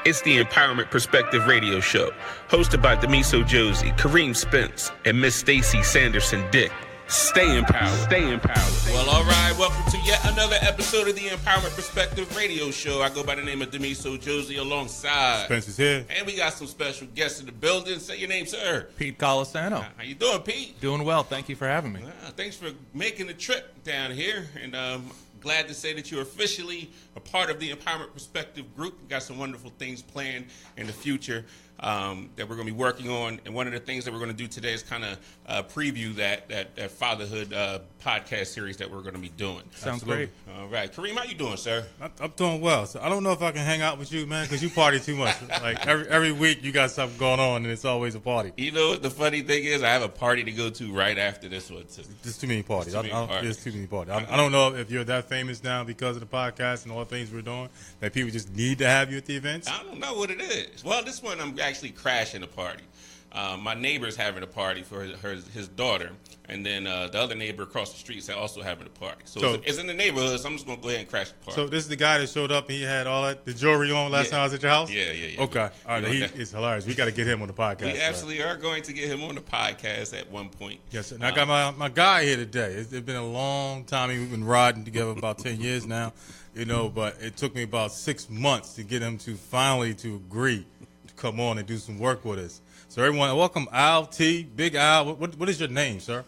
It's the Empowerment Perspective Radio Show, hosted by Demiso Josie, Kareem Spence, and Miss Stacy Sanderson-Dick. Stay empowered. Stay empowered. Well, all right. Welcome to yet another episode of the Empowerment Perspective Radio Show. I go by the name of Demiso Josie alongside Spencer's here. And we got some special guests in the building. Say your name, sir. Pete Colasano. How you doing, Pete? Doing well. Thank you for having me. Thanks for making the trip down here. And glad to say that you're officially a part of the Empowerment Perspective group. We've got some wonderful things planned in the future that we're going to be working on. And one of the things that we're going to do today is kind of preview that Fatherhood podcast series that we're going to be doing. Sounds great. All right. Kareem, how you doing, sir? I'm doing well. So I don't know if I can hang out with you, man, because you party too much. Like every week you got something going on, and it's always a party. You know what the funny thing is? I have a party to go to right after this one, too. There's too many parties. There's too many parties. I don't know if you're that famous now because of the podcast and all the things we're doing, that people just need to have you at the events. I don't know what it is. Well, this one I'm actually crashing a party. My neighbor's having a party for his daughter, and then the other neighbor across the street is also having a party. So it's in the neighborhood, so I'm just going to go ahead and crash the party. So this is the guy that showed up and he had all the jewelry on last time I was at your house? Yeah. Okay. All right. He is hilarious. We got to get him on the podcast. We absolutely are going to get him on the podcast at one point. Yes, and I got my guy here today. It's been a long time. We've been riding together about 10 years now, but it took me about 6 months to get him to finally agree to come on and do some work with us. So everyone, welcome Al T, Big Al. What is your name, sir?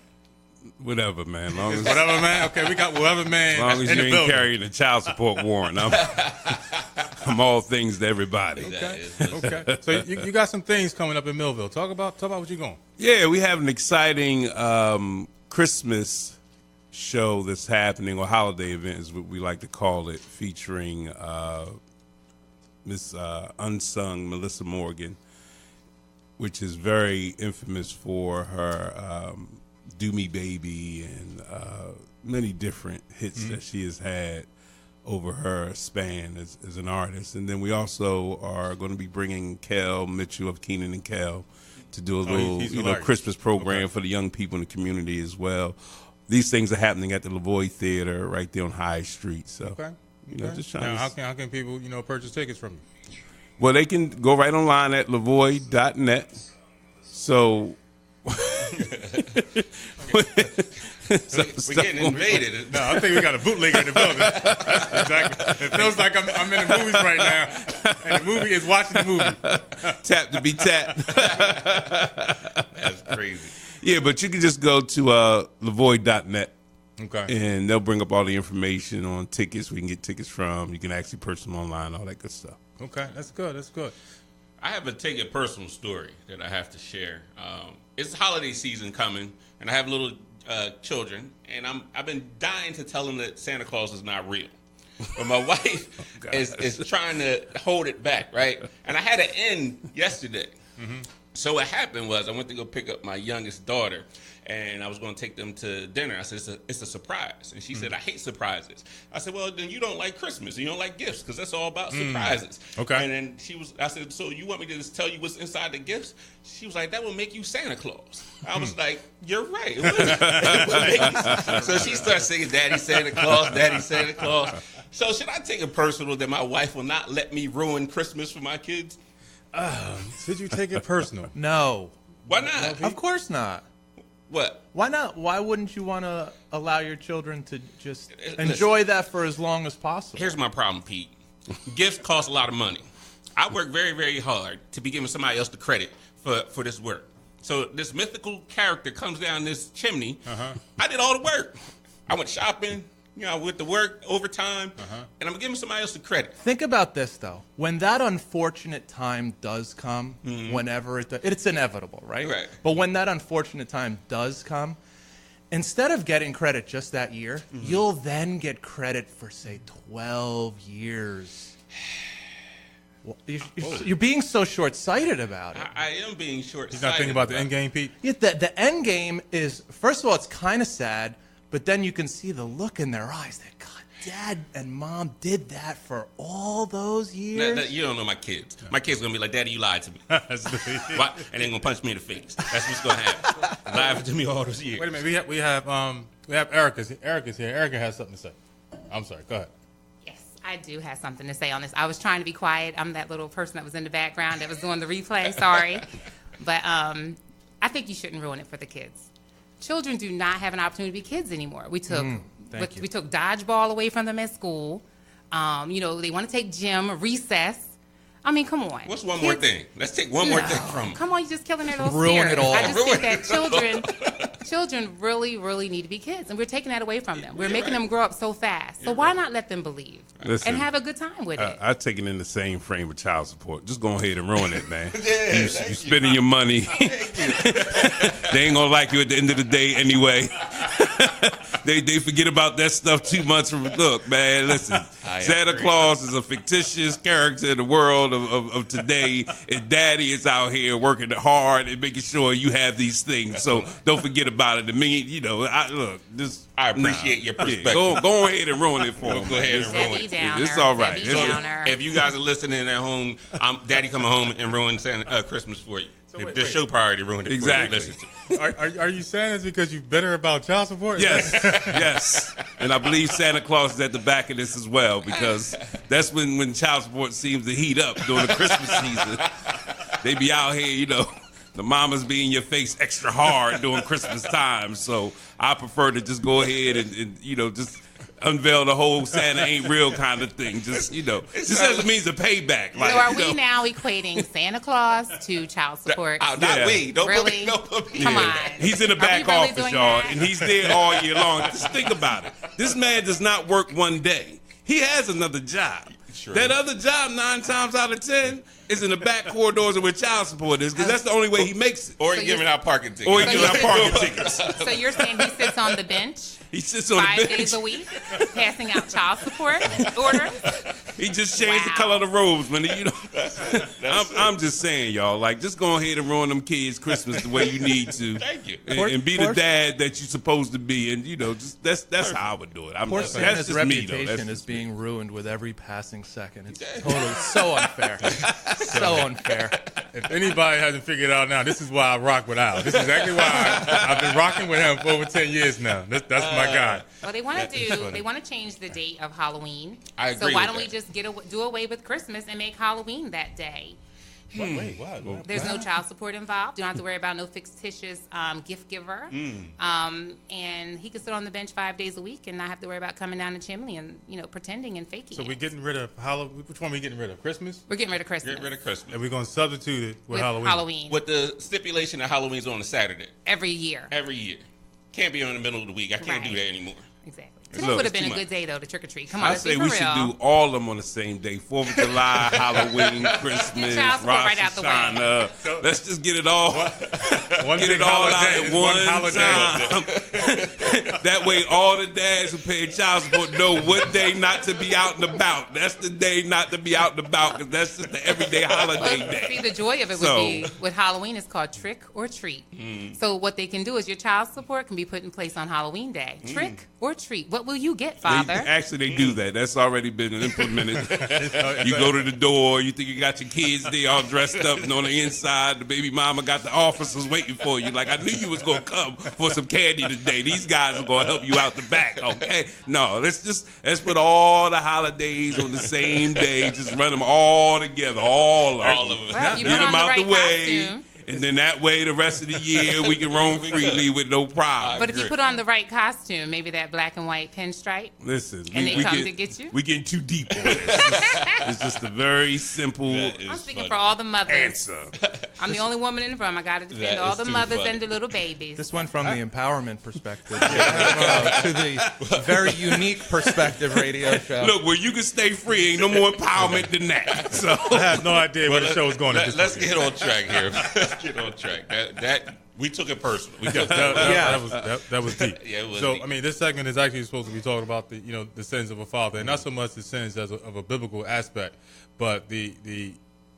Whatever, man. Long as, whatever, man. Okay, we got whatever, man. As long as you ain't carrying a child support warrant, I'm all things to everybody. Okay. So you got some things coming up in Millville. Talk about what you're going. Yeah, we have an exciting Christmas show that's happening, or holiday event is what we like to call it, featuring Miss Unsung Melissa Morgan, which is very infamous for her Do Me Baby and many different hits that she has had over her span as an artist. And then we also are going to be bringing Kel Mitchell of Keenan and Kel to do a little Christmas program for the young people in the community as well. These things are happening at the Lavoie Theater right there on High Street. So, just trying how can people purchase tickets from you? Well, they can go right online at lavoie.net. So, we're getting invaded. No, I think we got a bootlegger in the building. Exactly. It feels like I'm in the movies right now, and the movie is watching the movie. Tap to be tapped. That's crazy. Yeah, but you can just go to lavoie.net. Okay. And they'll bring up all the information on tickets. We can get tickets from. You can actually purchase them online, all that good stuff. Okay, that's good. I have a Take It Personal story that I have to share. It's holiday season coming, and I have little children, and I've been dying to tell them that Santa Claus is not real. But my wife is trying to hold it back, right? And I had an end yesterday. Mm-hmm. So what happened was I went to go pick up my youngest daughter, and I was going to take them to dinner. I said, it's a surprise. And she said, I hate surprises. I said, well, then you don't like Christmas. You don't like gifts because that's all about surprises. Okay. And then I said, so you want me to just tell you what's inside the gifts? She was like, that will make you Santa Claus. I was like, you're right. So she started singing, Daddy Santa Claus, Daddy Santa Claus. So should I take it personal that my wife will not let me ruin Christmas for my kids? Should you take it personal? No. Why not? Of course not. What? Why not? Why wouldn't you want to allow your children to just enjoy that for as long as possible? Here's my problem, Pete. Gifts cost a lot of money. I work very, very hard to be giving somebody else the credit for this work. So this mythical character comes down this chimney. I did all the work. I went shopping. I went to work overtime, and I'm giving somebody else the credit. Think about this, though. When that unfortunate time does come, whenever it's inevitable, right? Right. But when that unfortunate time does come, instead of getting credit just that year, you'll then get credit for, say, 12 years. Well, you're being so short-sighted about it. I am being short-sighted. He's not thinking about the end game, Pete? Yeah, the end game is, first of all, it's kind of sad, but then you can see the look in their eyes that, God, Dad and Mom did that for all those years. You don't know my kids. My kids are going to be like, Daddy, you lied to me. Why? And they're going to punch me in the face. That's what's going to happen. Lied to me all those years. Wait a minute. We have Erica. Erica's here. Erica has something to say. I'm sorry. Go ahead. Yes. I do have something to say on this. I was trying to be quiet. I'm that little person that was in the background that was doing the replay. Sorry. But I think you shouldn't ruin it for the kids. Children do not have an opportunity to be kids anymore. We took dodgeball away from them at school. They want to take gym, recess. I mean, come on. What's one more thing? Let's take one more thing from them. Come on, you're just killing their little Ruin spirit. it all. I just think that children really, really need to be kids, and we're taking that away from them. We're making them grow up so fast. So why not let them believe and have a good time with it? I take it in the same frame of child support. Just go ahead and ruin it, man. You spending your money. They ain't gonna like you at the end of the day anyway. They forget about that stuff 2 months from. Look, man, listen. Santa Claus is a fictitious character in the world of today, and Daddy is out here working hard and making sure you have these things. So don't forget about it. I appreciate your perspective. Yeah, go ahead and ruin it for them. Go ahead and ruin it. It's all right. If you guys are listening at home, Daddy coming home and ruin Christmas for you. If this show priority ruined it. Exactly. Are you saying this because you're bitter about child support? Yes, yes. And I believe Santa Claus is at the back of this as well, because that's when child support seems to heat up during the Christmas season. They be out here, the mamas be in your face extra hard during Christmas time. So I prefer to just go ahead and just unveil the whole Santa ain't real kind of thing. Just as a means of payback. So are we now equating Santa Claus to child support? Not we. Don't really? Put me. Come on. He's in the back office, y'all, and he's there all year long. Just think about it. This man does not work one day. He has another job. Sure. That other job, 9 times out of 10, is in the back corridors of where child support is, because that's the only way he makes it. Or he's giving out parking tickets. So you're saying he sits on the bench? He sits on the bench 5 days a week, passing out child support orders. He just changed the color of the robes, man. I'm just saying, y'all. Like, just go ahead and ruin them kids' Christmas the way you need to. Thank you. And be the dad that you're supposed to be, and just that's how I would do it. Poor Santa's reputation is being ruined with every passing second. It's totally so unfair. So unfair. If anybody hasn't figured out now, this is why I rock with Al. This is exactly why I've been rocking with him for over 10 years now. That's my guy. Well, they want to change the date of Halloween. I agree. So why don't we just do away with Christmas and make Halloween that day? Wait, what? There's no child support involved. You don't have to worry about no fictitious gift giver. And he could sit on the bench 5 days a week and not have to worry about coming down the chimney and pretending and faking. So we're getting rid of Halloween. Which one are we getting rid of? Christmas? We're getting rid of Christmas. Get rid of Christmas. And we're going to substitute it with Halloween. With the stipulation that Halloween's on a Saturday. Every year. Can't be on the middle of the week. I can't do that anymore. Exactly. Today would have been a good day, though, to trick or treat. Come on, I say we should do all of them on the same day. 4th of July, Halloween, Christmas, Rosh Hashanah. Let's just get it all. Get it all out at one time. That way, all the dads who pay child support know what day not to be out and about. That's the day not to be out and about, because that's just the everyday holiday day. See, the joy of it would be with Halloween is called trick or treat. So what they can do is your child support can be put in place on Halloween day. Trick or treat. What will you get, Father? They do that. That's already been implemented. You go to the door, you think you got your kids there all dressed up, and on the inside, the baby mama got the officers waiting for you. Like, I knew you was going to come for some candy today. These guys are going to help you out the back, okay? No, let's put all the holidays on the same day. Just run them all together, all of them. Well, you get them out the way. Costume. And then that way, the rest of the year, we can roam freely with no problem. But if you put on the right costume, maybe that black and white pinstripe, listen, and they come to get you? We're getting too deep on this. It's just a very simple I'm speaking for all the mothers. answer. I'm the only woman in the room. I got to defend all the mothers and the little babies. This went from the empowerment perspective to the very unique perspective radio show. Look, where you can stay free, ain't no more empowerment than that. So I have no idea where the show is going. Let's get on track here. Get on track. That we took it personal. That was deep. Yeah, it was so deep. I mean, this segment is actually supposed to be talking about the sins of a father, and not so much the sins of a biblical aspect, but the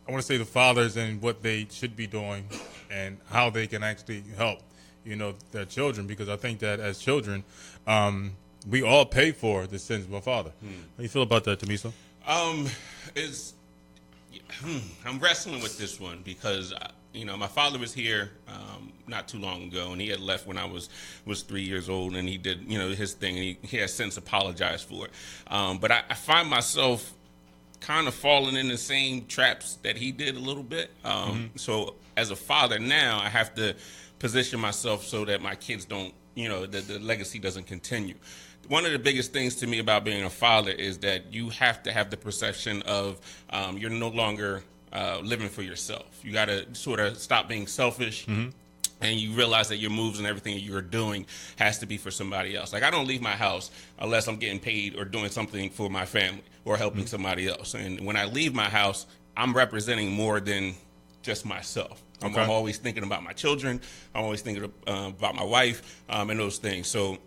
I want to say the fathers and what they should be doing and how they can actually help their children, because I think that as children, we all pay for the sins of our father. How do you feel about that, Tamiso? I'm wrestling with this one because my father was here not too long ago, and he had left when I was 3 years old, and he did, his thing, and he has since apologized for it. But I find myself kind of falling in the same traps that he did a little bit. So as a father now, I have to position myself so that my kids don't, the legacy doesn't continue. One of the biggest things to me about being a father is that you have to have the perception of you're no longer living for yourself. You got to sort of stop being selfish. And you realize that your moves and everything you're doing has to be for somebody else. Like, I don't leave my house unless I'm getting paid or doing something for my family or helping somebody else. And when I leave my house, I'm representing more than just myself. I'm always thinking about my children. I'm always thinking about my wife and those things. So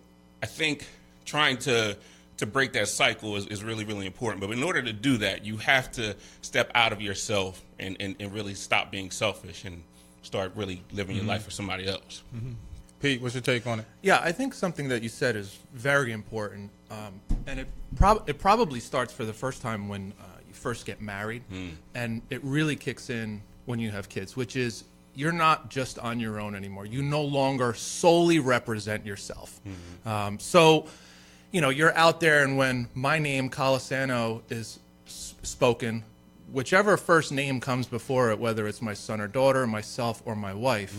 I think trying to break that cycle is really, really important. But in order to do that, you have to step out of yourself and really stop being selfish and start really living your life for somebody else. Pete, what's your take on it? Yeah, I think something that you said is very important, and it probably starts for the first time when you first get married, and it really kicks in when you have kids, which is you're not just on your own anymore. You no longer solely represent yourself. So, you're out there, and when my name, Colasano, is spoken, whichever first name comes before it, whether it's my son or daughter, myself or my wife,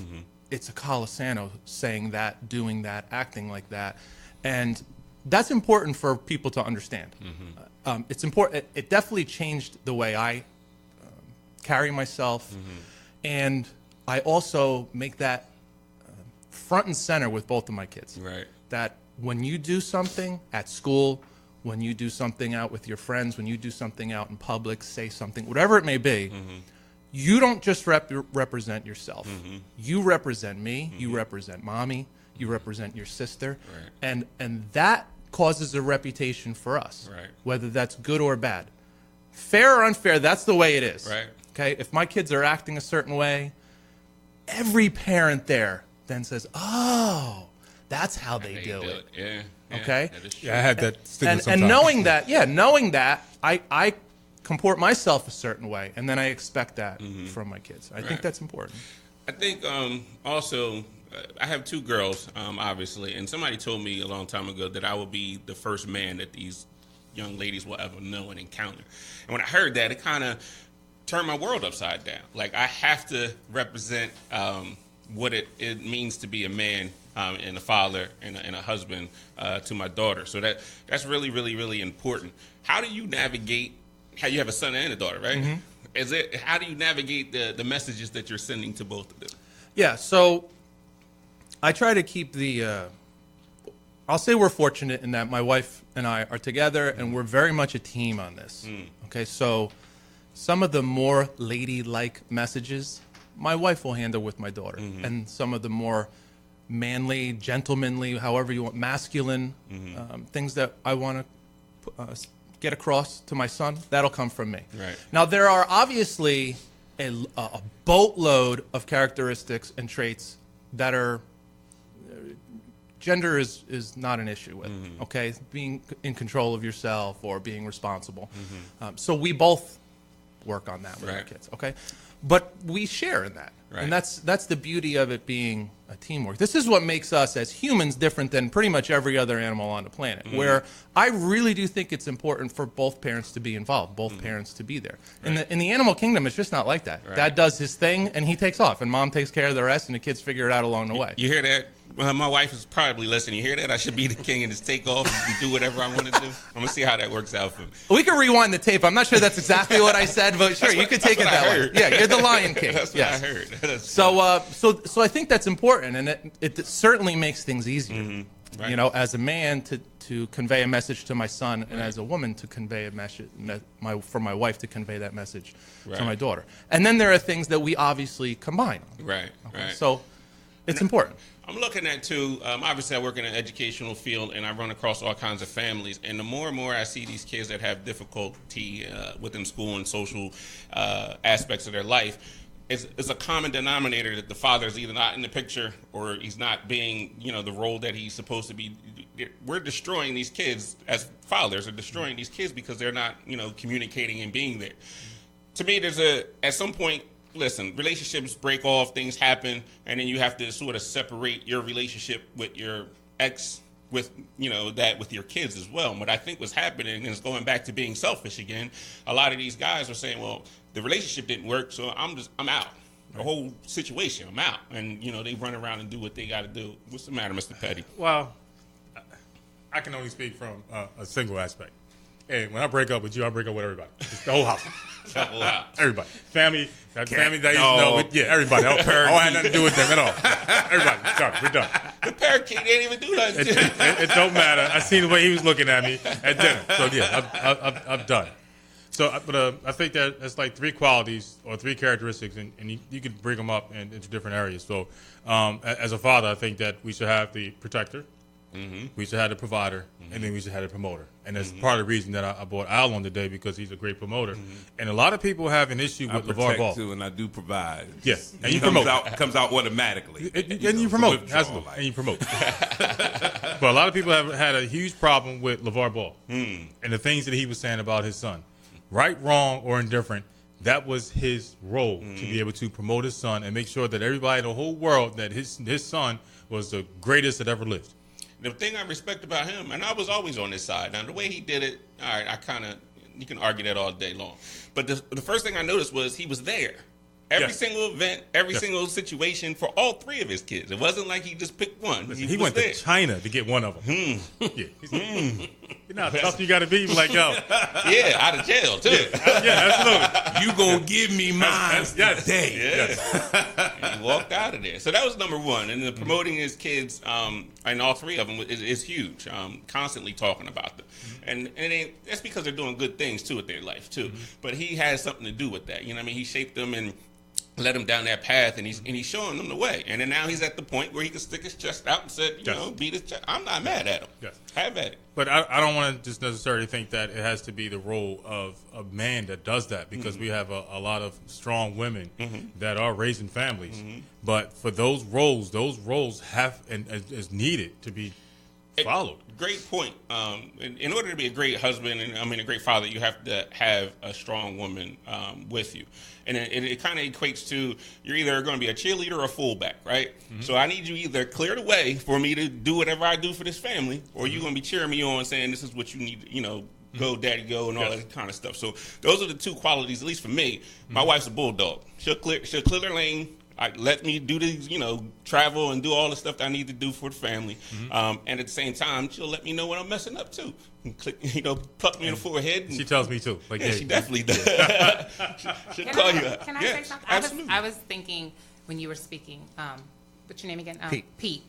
it's a Colasano saying that, doing that, acting like that. And that's important for people to understand. It's important. It definitely changed the way I carry myself. And I also make that front and center with both of my kids. Right. That when you do something at school, when you do something out with your friends, when you do something out in public, say something, whatever it may be, you don't just represent yourself. You represent me. You represent mommy. You represent your sister. Right. And that causes a reputation for us, Right. whether that's good or bad. Fair or unfair, that's the way it is. Right. Okay? If my kids are acting a certain way, every parent there then says, oh, that's how they do it. Yeah. Okay? That is true. Yeah, I had that stigma And sometimes. knowing that, I comport myself a certain way, and then I expect that from my kids. I think that's important. I think also, I have two girls, obviously, and somebody told me a long time ago that I will be the first man that these young ladies will ever know and encounter. And when I heard that, it kind of turned my world upside down. Like, I have to represent what it means to be a man and a father and a husband to my daughter. So that's really, really, really important. How do you navigate? How you have a son and a daughter, right? How do you navigate the messages that you're sending to both of them? Yeah, so I try to keep I'll say we're fortunate in that my wife and I are together, and we're very much a team on this. Okay, so some of the more ladylike messages, my wife will handle with my daughter, and some of the more manly, gentlemanly, however you want, masculine things that I want to get across to my son, that'll come from me. Right. Now, there are obviously a boatload of characteristics and traits that are gender is not an issue with. Okay, being in control of yourself or being responsible. So we both work on that with our kids. Okay, but we share in that. Right. And that's the beauty of it being a teamwork. This is what makes us as humans different than pretty much every other animal on the planet, where I really do think it's important for both parents to be involved, both parents to be there. Right. In the animal kingdom, it's just not like that. Right. Dad does his thing, and he takes off, and mom takes care of the rest, and the kids figure it out along the way. You hear that? My wife is probably listening. You hear that? I should be the king and just take off and do whatever I want to do. I'm going to see how that works out for me. We can rewind the tape. I'm not sure that's exactly what I said, but sure, you could take it that way. Yeah, you're the Lion King. That's what I heard. That's So I think that's important, and it certainly makes things easier. Right. You know, as a man to convey a message to my son, and as a woman to convey a message for my wife to convey that message to my daughter. And then there are things that we obviously combine. Right. So it's important. I'm looking at, too, obviously I work in an educational field, and I run across all kinds of families. And the more and more I see these kids that have difficulty within school and social aspects of their life, it's a common denominator that the father is either not in the picture or he's not being, the role that he's supposed to be. We're destroying these kids as fathers, are destroying these kids because they're not, communicating and being there. To me, at some point, listen, relationships break off, things happen, and then you have to sort of separate your relationship with your ex with, that with your kids as well. And what I think was happening is going back to being selfish again. A lot of these guys are saying, well, the relationship didn't work, so I'm out. The whole situation, I'm out. And, they run around and do what they got to do. What's the matter, Mr. Petty? Well, I can only speak from a single aspect. Hey, when I break up with you, I break up with everybody. It's the whole house. The whole house. Everybody. Family that you know. Yeah, everybody. I don't have nothing to do with them at all. Everybody. Sorry, we're done. The parakeet didn't even do nothing. It don't matter. I seen the way he was looking at me at dinner. So, yeah, I'm done. So, but I think that it's like three qualities or three characteristics, and you can bring them up into different areas. So, as a father, I think that we should have the protector, we should have the provider, and then we should have the promoter. And that's part of the reason that I brought Al on today, because he's a great promoter. And a lot of people have an issue with LeVar Ball. Too, and I do provide. Yes, and you promote. Comes out automatically. And you promote. Absolutely. And you promote. But a lot of people have had a huge problem with LeVar Ball and the things that he was saying about his son. Right, wrong, or indifferent, that was his role, to be able to promote his son and make sure that everybody in the whole world that his son was the greatest that ever lived. The thing I respect about him, and I was always on his side. Now, the way he did it, all right, you can argue that all day long. But the first thing I noticed was he was there. Every single event, every single situation for all three of his kids. It wasn't like he just picked one. Listen, he went to China to get one of them. You know how tough you got to be? You're like, yo. Yeah, out of jail, too. Yeah, absolutely. You going to give me mine today. Yes. He walked out of there. So that was number one. And then promoting his kids, and all three of them, is huge. Constantly talking about them. And that's because they're doing good things, too, with their life, too. But he has something to do with that. You know what I mean? He shaped them and led him down that path, and he's showing them the way. And then now he's at the point where he can stick his chest out and said, beat his chest. I'm not mad at him. Yes. Have at it. But I don't want to just necessarily think that it has to be the role of a man that does that, because we have a lot of strong women that are raising families. But for those roles have and is needed to be followed. Great point. In order to be a great husband and a great father, you have to have a strong woman with you. And it kind of equates to you're either going to be a cheerleader or a fullback, right? So I need you either clear the way for me to do whatever I do for this family, or you're going to be cheering me on saying this is what you need, go daddy go and all that kind of stuff. So those are the two qualities, at least for me. My wife's a bulldog. She'll clear their lane. Let me do the, travel and do all the stuff that I need to do for the family. And at the same time, she'll let me know when I'm messing up too. And click, pluck me in the forehead. She tells me too. Like, she definitely does. She'll call you out. Can I say something? Absolutely. I was thinking when you were speaking, what's your name again? Pete.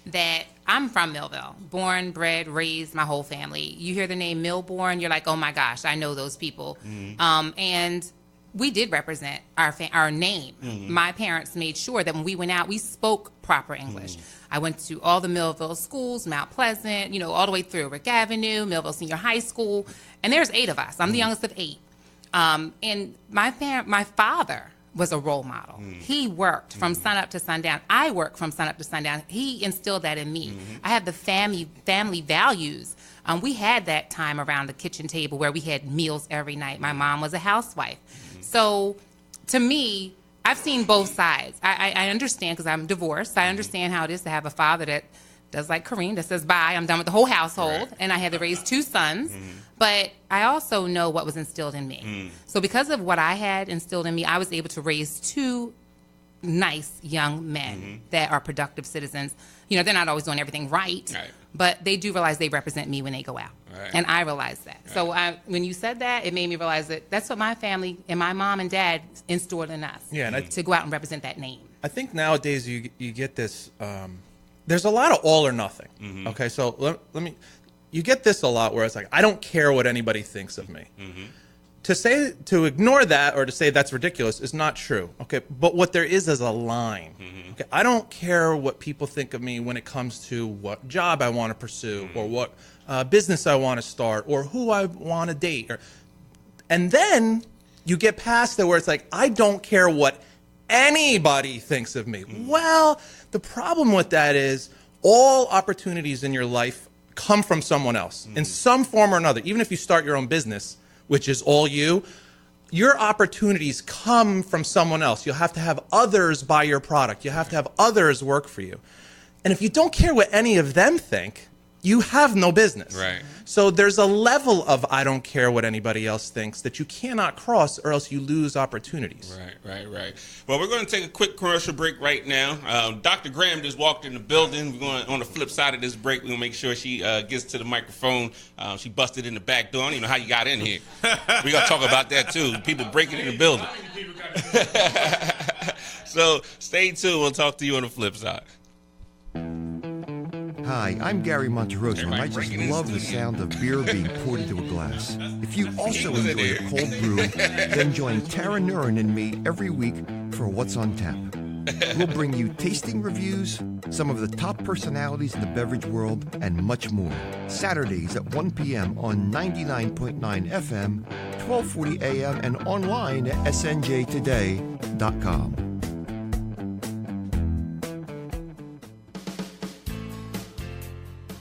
That I'm from Millville, born, bred, raised, my whole family. You hear the name Millborn, you're like, oh my gosh, I know those people. And we did represent our name. My parents made sure that when we went out, we spoke proper English. I went to all the Millville schools, Mount Pleasant, all the way through Rick Avenue, Millville Senior High School, and there's 8 of us. I'm the youngest of 8. And my father was a role model. He worked from sun up to sundown. I worked from sun up to sundown. He instilled that in me. I have the family values. We had that time around the kitchen table where we had meals every night. My mom was a housewife. So to me, I've seen both sides. I understand, because I'm divorced. I understand how it is to have a father that does like Kareem, that says, bye, I'm done with the whole household. Right. And I had to raise 2 sons. But I also know what was instilled in me. So because of what I had instilled in me, I was able to raise 2 nice young men that are productive citizens. They're not always doing everything right. But they do realize they represent me when they go out. Right. And I realize that. Right. So when you said that, it made me realize that that's what my family and my mom and dad instilled in us, to go out and represent that name. I think nowadays you get this, there's a lot of all or nothing. Okay, so let me, you get this a lot where it's like, I don't care what anybody thinks of me. To ignore that or to say that's ridiculous is not true. Okay, but what there is a line. Okay, I don't care what people think of me when it comes to what job I want to pursue or what business I want to start or who I want to date. And then you get past it where it's like, I don't care what anybody thinks of me. Well, the problem with that is all opportunities in your life come from someone else in some form or another. Even if you start your own business, which is all you, your opportunities come from someone else. You'll have to have others buy your product. You have to have others work for you. And if you don't care what any of them think, you have no business. Right. So there's a level of I don't care what anybody else thinks that you cannot cross, or else you lose opportunities. Right. Well, we're going to take a quick commercial break right now. Dr. Graham just walked in the building. We're going on the flip side of this break. We're going to make sure she gets to the microphone. She busted in the back door. I don't even know how you got in here. We're going to talk about that, too. People breaking in the building. So stay tuned. We'll talk to you on the flip side. Hi, I'm Gary Monteroso, and I just love the sound of beer being poured into a glass. If you also enjoy a cold brew, then join Tara Nurin and me every week for What's on Tap. We'll bring you tasting reviews, some of the top personalities in the beverage world, and much more. Saturdays at 1 p.m. on 99.9 FM, 1240 a.m., and online at snjtoday.com.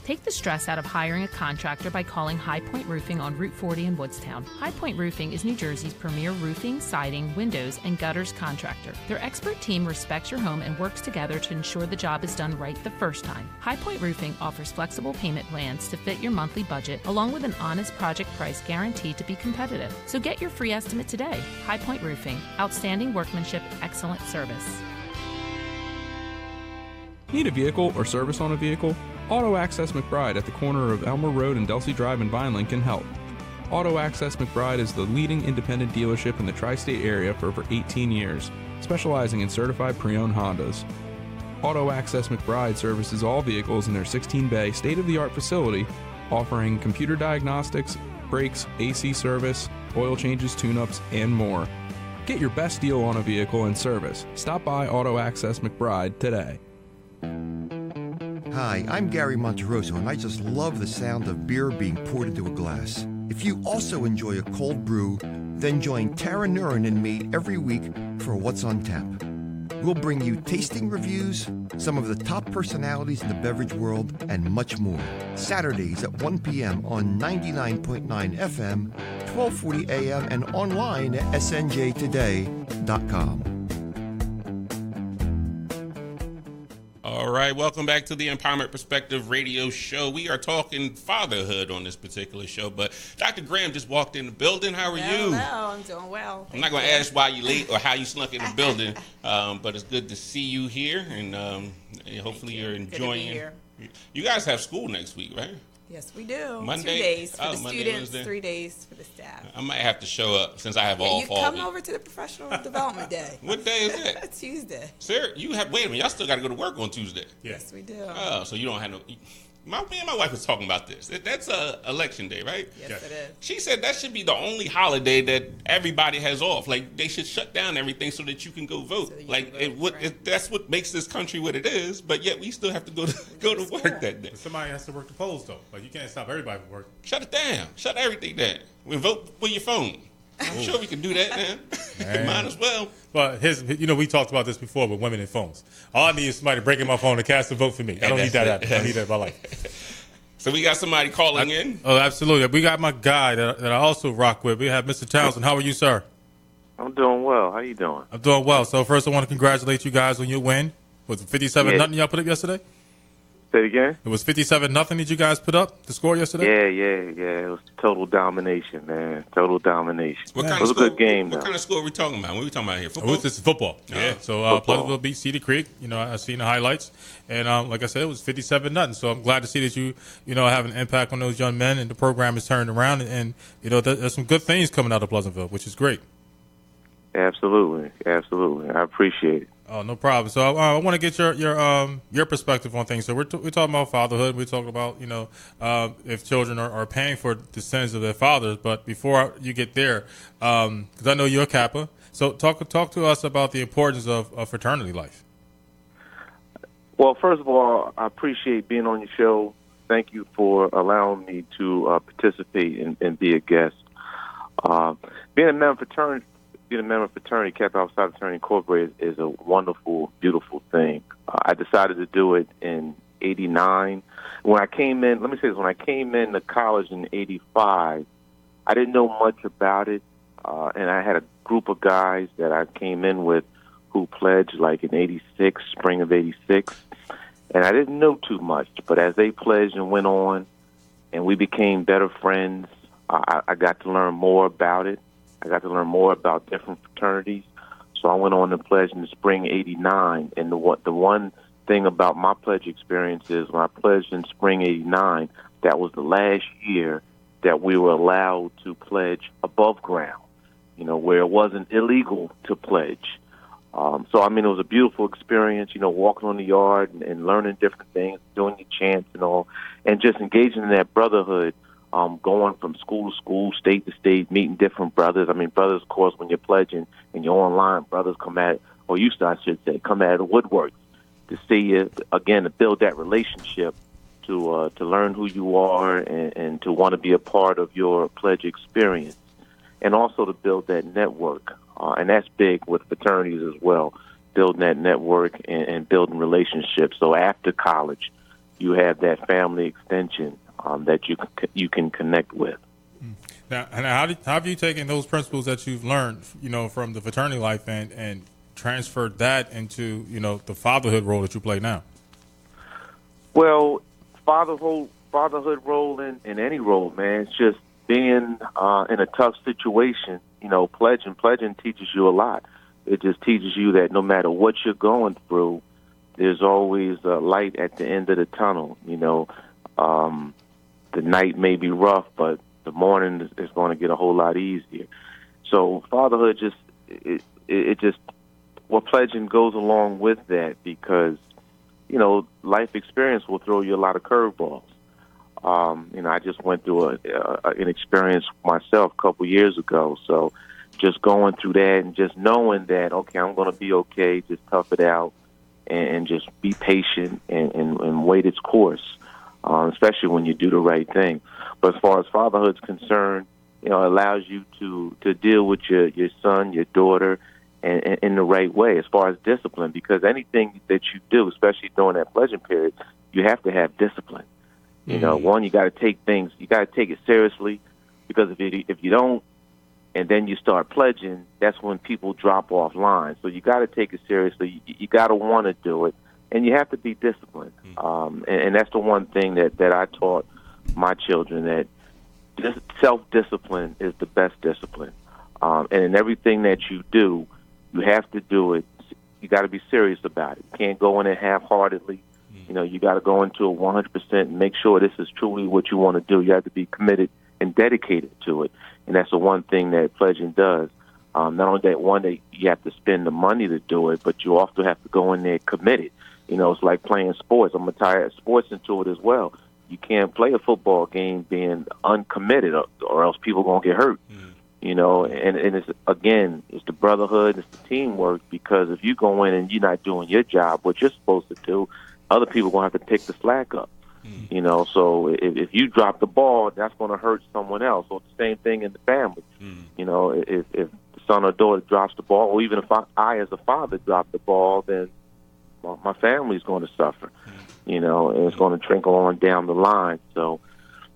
Take the stress out of hiring a contractor by calling High Point Roofing on Route 40 in Woodstown. High Point Roofing is New Jersey's premier roofing, siding, windows, and gutters contractor. Their expert team respects your home and works together to ensure the job is done right the first time. High Point Roofing offers flexible payment plans to fit your monthly budget, along with an honest project price guaranteed to be competitive. So get your free estimate today. High Point Roofing. Outstanding workmanship, excellent service. Need a vehicle or service on a vehicle? Auto Access McBride at the corner of Elmer Road and Delsey Drive in Vineland can help. Auto Access McBride is the leading independent dealership in the tri-state area for over 18 years, specializing in certified pre-owned Hondas. Auto Access McBride services all vehicles in their 16-bay state-of-the-art facility, offering computer diagnostics, brakes, AC service, oil changes, tune-ups, and more. Get your best deal on a vehicle and service. Stop by Auto Access McBride today. Hi, I'm Gary Monteroso, and I just love the sound of beer being poured into a glass. If you also enjoy a cold brew, then join Tara Nurin and me every week for What's on Tap. We'll bring you tasting reviews, some of the top personalities in the beverage world, and much more. Saturdays at 1 p.m. on 99.9 FM, 1240 a.m., and online at snjtoday.com. All right, welcome back to the Empowerment Perspective radio show. We are talking fatherhood on this particular show, but Dr. Graham just walked in the building. How are you? Hello, I'm doing well. I'm not going to ask why you late or how you snuck in the building, but it's good to see you here, and hopefully you're enjoying it. You guys have school next week, right? Yes, we do. Monday? 2 days for the Monday, students, Wednesday? 3 days for the staff. I might have to show up since I have all You fall come week. over to the professional development day. What day is that? Tuesday. Sir, you have, wait a minute, y'all still got to go to work on Tuesday. Yes, we do. Oh, so you don't have no, me and my wife was talking about this. That's election day, right? Yes, it is. She said that should be the only holiday that everybody has off. Like, they should shut down everything so that you can go vote. So that you Like, can vote, right. that's what makes this country what it is, but yet we still have to go to work that day. Somebody has to work the polls, though. Like, you can't stop everybody from working. Shut it down. Shut everything down. We vote with your phone. I'm sure we can do that, man. Might as well. But we talked about this before with women and phones. All I need is somebody breaking my phone to cast a vote for me. I don't need that. I don't need that in my life. So we got somebody calling in. Oh, absolutely. We got my guy that I also rock with. We have Mr. Townsend. How are you, sir? I'm doing well. How you doing? I'm doing well. So first, I want to congratulate you guys on your win. Was it 57-0 y'all put up yesterday? Say it again? It was 57-0 that you guys put up the score yesterday? Yeah. It was total domination, man. Total domination. What kind it was of score, a good game, What though. kind of score are we talking about? What are we talking about here? Football? This is football. Yeah. So Football. Pleasantville beat Cedar Creek. I've seen the highlights, and like I said, it was 57-0. So I'm glad to see that you have an impact on those young men, and the program is turned around, and there's some good things coming out of Pleasantville, which is great. Absolutely. I appreciate it. Oh, no problem. So I want to get your perspective on things. So we're talking about fatherhood. We're talking about if children are paying for the sins of their fathers. But before you get there, because I know you're a Kappa, so talk to us about the importance of fraternity life. Well, first of all, I appreciate being on your show. Thank you for allowing me to participate and be a guest. Being a member of fraternity, Kappa Alpha Psi Fraternity Incorporated, is a wonderful, beautiful thing. I decided to do it in '89. When I came in to college in '85, I didn't know much about it. and I had a group of guys that I came in with who pledged like in '86, spring of '86, and I didn't know too much. But as they pledged and went on, and we became better friends, I got to learn more about it. I got to learn more about different fraternities. So I went on and pledged in the spring '89. And the one thing about my pledge experience is when I pledged in spring '89, that was the last year that we were allowed to pledge above ground, where it wasn't illegal to pledge. So, I mean, it was a beautiful experience, walking on the yard and learning different things, doing your chants and all, and just engaging in that brotherhood, going from school to school, state to state, meeting different brothers. I mean, brothers, of course, when you're pledging and you're online, brothers come at, or used to, I should say, come out of the woodwork to see you, again, to build that relationship, to learn who you are and to want to be a part of your pledge experience, and also to build that network. And that's big with fraternities as well, building that network and building relationships. So after college, you have that family extension that you can connect with. Now, and how have you taken those principles that you've learned, from the fraternity life and transferred that into, the fatherhood role that you play now? Well, fatherhood role in any role, man, it's just being in a tough situation. Pledging teaches you a lot. It just teaches you that no matter what you're going through, there's always a light at the end of the tunnel. The night may be rough, but the morning is going to get a whole lot easier. So fatherhood pledging goes along with that because, life experience will throw you a lot of curveballs. I just went through an experience myself a couple years ago. So just going through that and just knowing that, okay, I'm going to be okay, just tough it out and just be patient and wait its course, especially when you do the right thing. But as far as fatherhood's concerned, it allows you to deal with your son, your daughter, and in the right way as far as discipline, because anything that you do, especially during that pledging period, you have to have discipline. One, you got to take it seriously, because if you don't, and then you start pledging, that's when people drop off line. So you got to take it seriously. You got to want to do it, and you have to be disciplined. And that's the one thing that I taught my children, that self-discipline is the best discipline. And in everything that you do, you have to do it. You got to be serious about it. You can't go in it half-heartedly. You got to go into it 100% and make sure this is truly what you want to do. You have to be committed and dedicated to it. And that's the one thing that pledging does. Not only that, you have to spend the money to do it, but you also have to go in there committed. It's like playing sports. I'm going to tie sports into it as well. You can't play a football game being uncommitted, or else people are going to get hurt. And it's the brotherhood, it's the teamwork, because if you go in and you're not doing your job, what you're supposed to do, other people are going to have to pick the slack up. So if you drop the ball, that's going to hurt someone else. So it's the same thing in the family. If the son or daughter drops the ball, or even if I as a father drop the ball, then my family's going to suffer. And it's going to trickle on down the line. So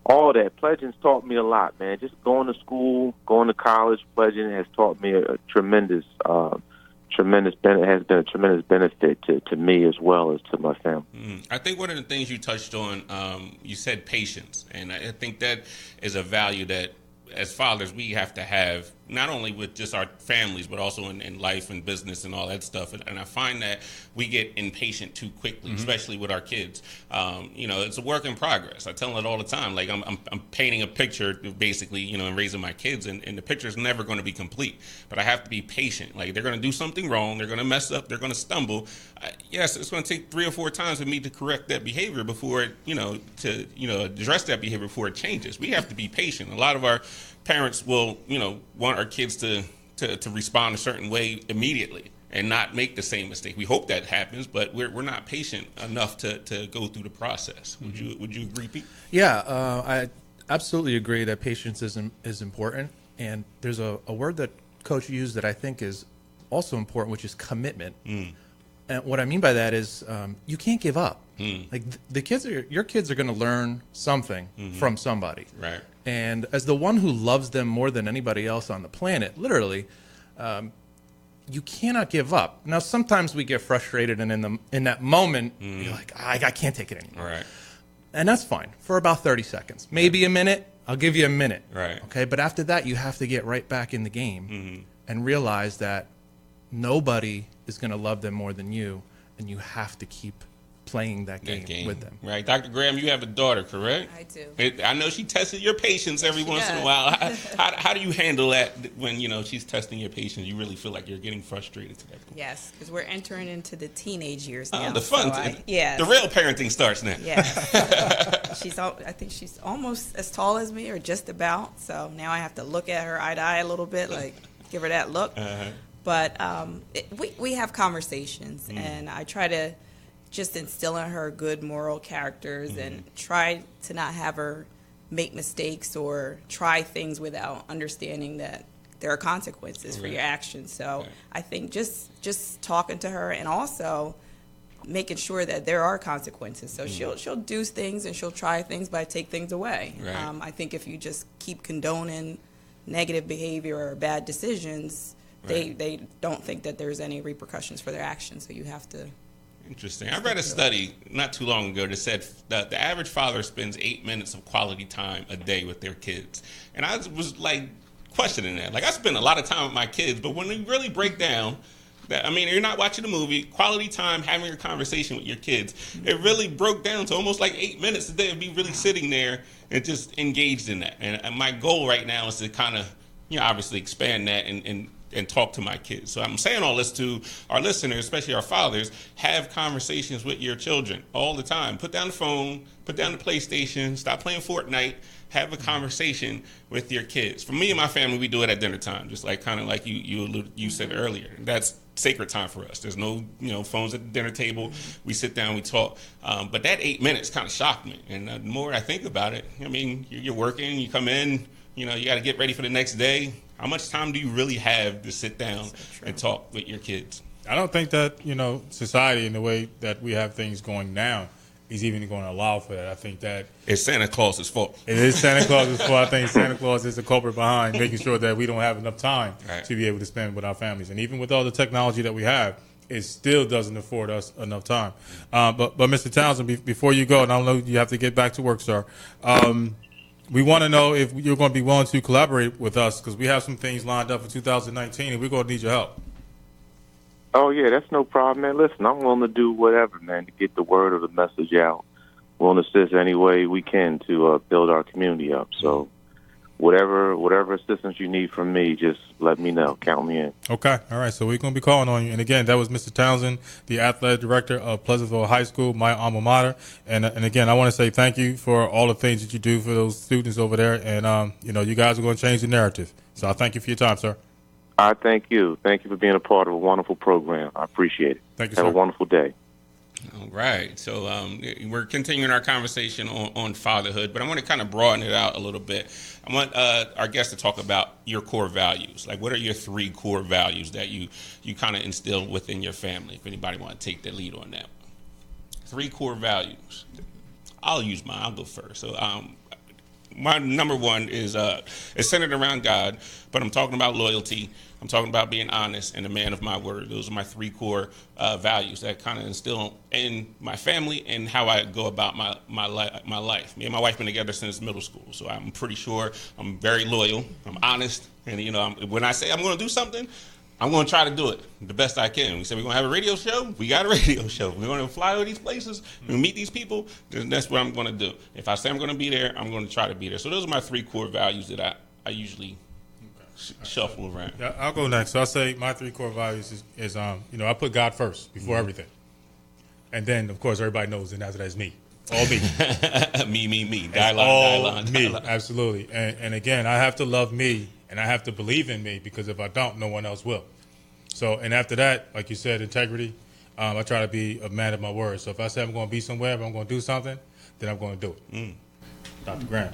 all that, pledging's taught me a lot, man. Just going to school, going to college, pledging has taught me a tremendous benefit to me as well as to my family. I think one of the things you touched on, you said patience, and I think that is a value that as fathers we have to have, not only with just our families, but also in life and business and all that stuff. And I find that we get impatient too quickly, especially with our kids. It's a work in progress. I tell them it all the time. Like I'm painting a picture, basically, and raising my kids, and the picture is never going to be complete. But I have to be patient. Like, they're going to do something wrong. They're going to mess up. They're going to stumble. Yes, it's going to take 3 or 4 times for me to correct that behavior before it, address that behavior before it changes. We have to be patient. A lot of our parents will, want our kids to respond a certain way immediately and not make the same mistake. We hope that happens, but we're not patient enough to go through the process. Would you agree, Pete? Yeah, I absolutely agree that patience is important. And there's a word that Coach used that I think is also important, which is commitment. And what I mean by that is you can't give up. Like your kids are going to learn something from somebody. Right. And as the one who loves them more than anybody else on the planet, literally, you cannot give up. Now, sometimes we get frustrated, and in that moment, you're like, I can't take it anymore. Right. And that's fine for about 30 seconds. Maybe a minute. I'll give you a minute. Right. Okay. But after that, you have to get right back in the game and realize that nobody is going to love them more than you, and you have to keep playing that game with them. Right. Dr. Graham, you have a daughter, correct? I do. I know she tested your patience every once in a while. How do you handle that when, she's testing your patience? You really feel like you're getting frustrated to that point? Yes, because we're entering into the teenage years now. The fun. The real parenting starts now. Yes. I think she's almost as tall as me, or just about. So now I have to look at her eye to eye a little bit, like give her that look. But we have conversations, and I try to just instill in her good moral characters and try to not have her make mistakes or try things without understanding that there are consequences for your actions. So I think just talking to her, and also making sure that there are consequences. So she'll do things and she'll try things, but I take things away. Right. I think if you just keep condoning negative behavior or bad decisions, they don't think that there's any repercussions for their actions. So you have to. Interesting. I read a study not too long ago that said that the average father spends 8 minutes of quality time a day with their kids. And I was like questioning that. Like, I spend a lot of time with my kids, but when we really break down that, you're not watching a movie, quality time, having a conversation with your kids, it really broke down to almost like 8 minutes a day of me really sitting there and just engaged in that. And my goal right now is to kind of, obviously expand that and talk to my kids. So I'm saying all this to our listeners, especially our fathers: have conversations with your children all the time. Put down the phone, put down the PlayStation, stop playing Fortnite, have a conversation with your kids. For me and my family, we do it at dinner time, just like kind of like you said earlier. That's sacred time for us. There's no phones at the dinner table. We sit down, we talk. But that 8 minutes kind of shocked me. And the more I think about it, you're working, you come in, you got to get ready for the next day. How much time do you really have to sit down and talk with your kids? I don't think that, society, in the way that we have things going now, is even going to allow for that. I think that it's Santa Claus's fault. It is Santa Claus's fault. I think Santa Claus is the culprit behind making sure that we don't have enough time to be able to spend with our families. And even with all the technology that we have, it still doesn't afford us enough time. But Mr. Townsend, before you go, and I know you have to get back to work, sir, we want to know if you're going to be willing to collaborate with us, because we have some things lined up for 2019, and we're going to need your help. Oh, yeah, that's no problem, man. Listen, I'm willing to do whatever, man, to get the word or the message out. We'll assist any way we can to build our community up. So whatever assistance you need from me, just let me know. Count me in. Okay. All right. So we're going to be calling on you. And again, that was Mr. Townsend, the athletic director of Pleasantville High School, my alma mater. And again, I want to say thank you for all the things that you do for those students over there. And, you guys are going to change the narrative. So I thank you for your time, sir. I thank you. Thank you for being a part of a wonderful program. I appreciate it. Thank you, Have sir. a wonderful day. All right. So we're continuing our conversation on fatherhood, but I want to kind of broaden it out a little bit. I want our guests to talk about your core values. Like, what are your 3 core values that you kind of instill within your family? If anybody want to take the lead on that. 3 core values. I'll use mine. I'll go first. So my number 1 is centered around God, but I'm talking about loyalty. I'm talking about being honest and a man of my word. Those are my 3 core values that kind of instill in my family and how I go about my life. Me and my wife been together since middle school, so I'm pretty sure I'm very loyal. I'm honest, and when I say I'm going to do something, I'm going to try to do it the best I can. We said we're going to have a radio show. We got a radio show. We're going to fly over these places and meet these people. Then that's what I'm going to do. If I say I'm going to be there, I'm going to try to be there. So those are my 3 core values that I usually shuffle around. Yeah, I'll go next. So I'll say my 3 core values is I put God first before everything. And then, of course, everybody knows, and after that's me. All me. me. All me. Absolutely. And again, I have to love me, and I have to believe in me, because if I don't, no one else will. So, and after that, like you said, integrity, I try to be a man of my word. So if I say I'm going to be somewhere, if I'm going to do something, then I'm going to do it. Dr. Graham.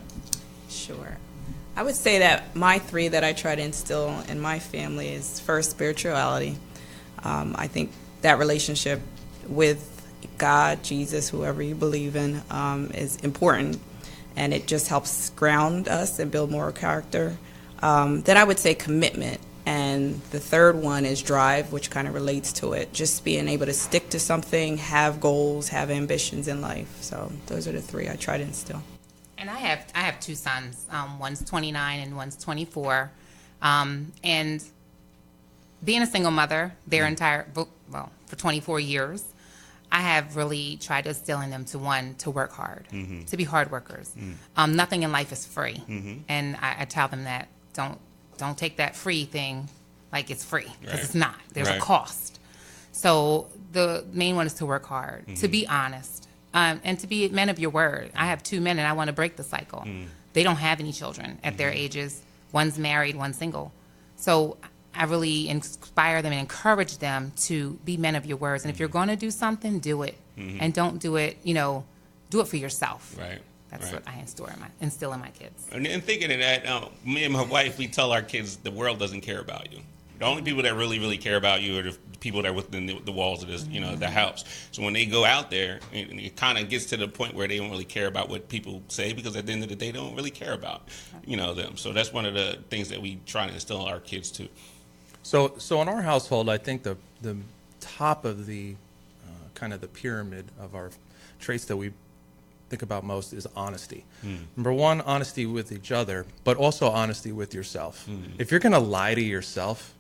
Sure. I would say that my 3 that I try to instill in my family is, first, spirituality. I think that relationship with God, Jesus, whoever you believe in, is important, and it just helps ground us and build moral character. Then I would say commitment, and the third one is drive, which kind of relates to it. Just being able to stick to something, have goals, have ambitions in life. So those are the three I try to instill. And I have two sons. One's 29 and one's 24. And being a single mother, for 24 years, I have really tried to instill in them to work hard, to be hard workers. Nothing in life is free, and I tell them that don't take that free thing like it's free, because it's not. There's a cost. So the main one is to work hard, to be honest, and to be men of your word. I have two men, and I want to break the cycle. They don't have any children at their ages. One's married, one's single. So I really inspire them and encourage them to be men of your words. And if you're going to do something, do it. And don't do it, do it for yourself. Right. That's what I instill in my kids. And thinking of that, me and my wife, we tell our kids the world doesn't care about you. The only people that really, really care about you are the people that are within the walls of this, the house. So when they go out there, it kind of gets to the point where they don't really care about what people say, because at the end of the day, they don't really care about, them. So that's one of the things that we try to instill in our kids too. So in our household, I think the top of the kind of the pyramid of our traits that we think about most is honesty. Number one, honesty with each other, but also honesty with yourself. If you're going to lie to yourself,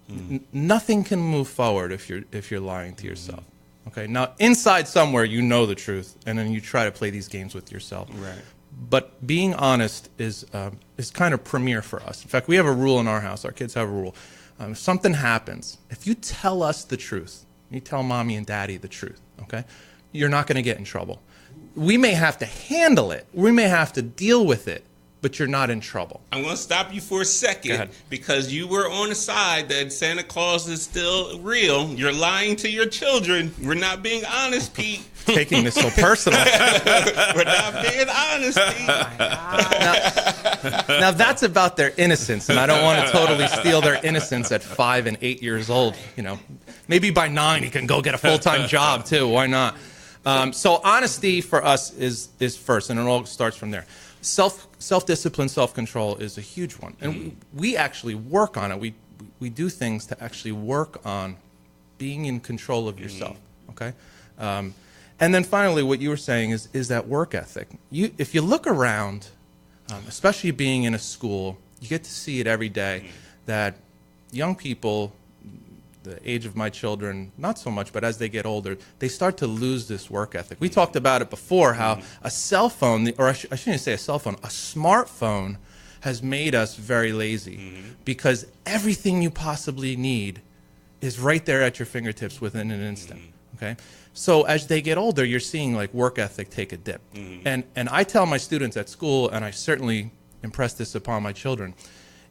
nothing can move forward if you're lying to yourself. Okay. Now, inside somewhere, you know the truth, and then you try to play these games with yourself. Right. But being honest is kind of premier for us. In fact, we have a rule in our house. Our kids have a rule. If something happens, if you tell us the truth, you tell mommy and daddy the truth, okay, you're not going to get in trouble. We may have to handle it. We may have to deal with it, but you're not in trouble. I'm going to stop you for a second, because you were on the side that Santa Claus is still real. You're lying to your children. We're not being honest, Pete. Taking this so personal. We're not being honest, Pete. Now that's about their innocence, and I don't want to totally steal their innocence at 5 and 8 years old. Maybe by 9 he can go get a full-time job too. Why not? So honesty for us is first, and it all starts from there. Self-discipline, self-control is a huge one, and we actually work on it. We do things to actually work on being in control of yourself. Okay, and then finally, what you were saying is that work ethic. If you look around, especially being in a school, you get to see it every day. That young people, the age of my children, not so much, but as they get older, they start to lose this work ethic. We talked about it before, how a cell phone, or I shouldn't say a cell phone, a smartphone has made us very lazy, because everything you possibly need is right there at your fingertips within an instant, okay? So as they get older, you're seeing like work ethic take a dip. And I tell my students at school, and I certainly impress this upon my children,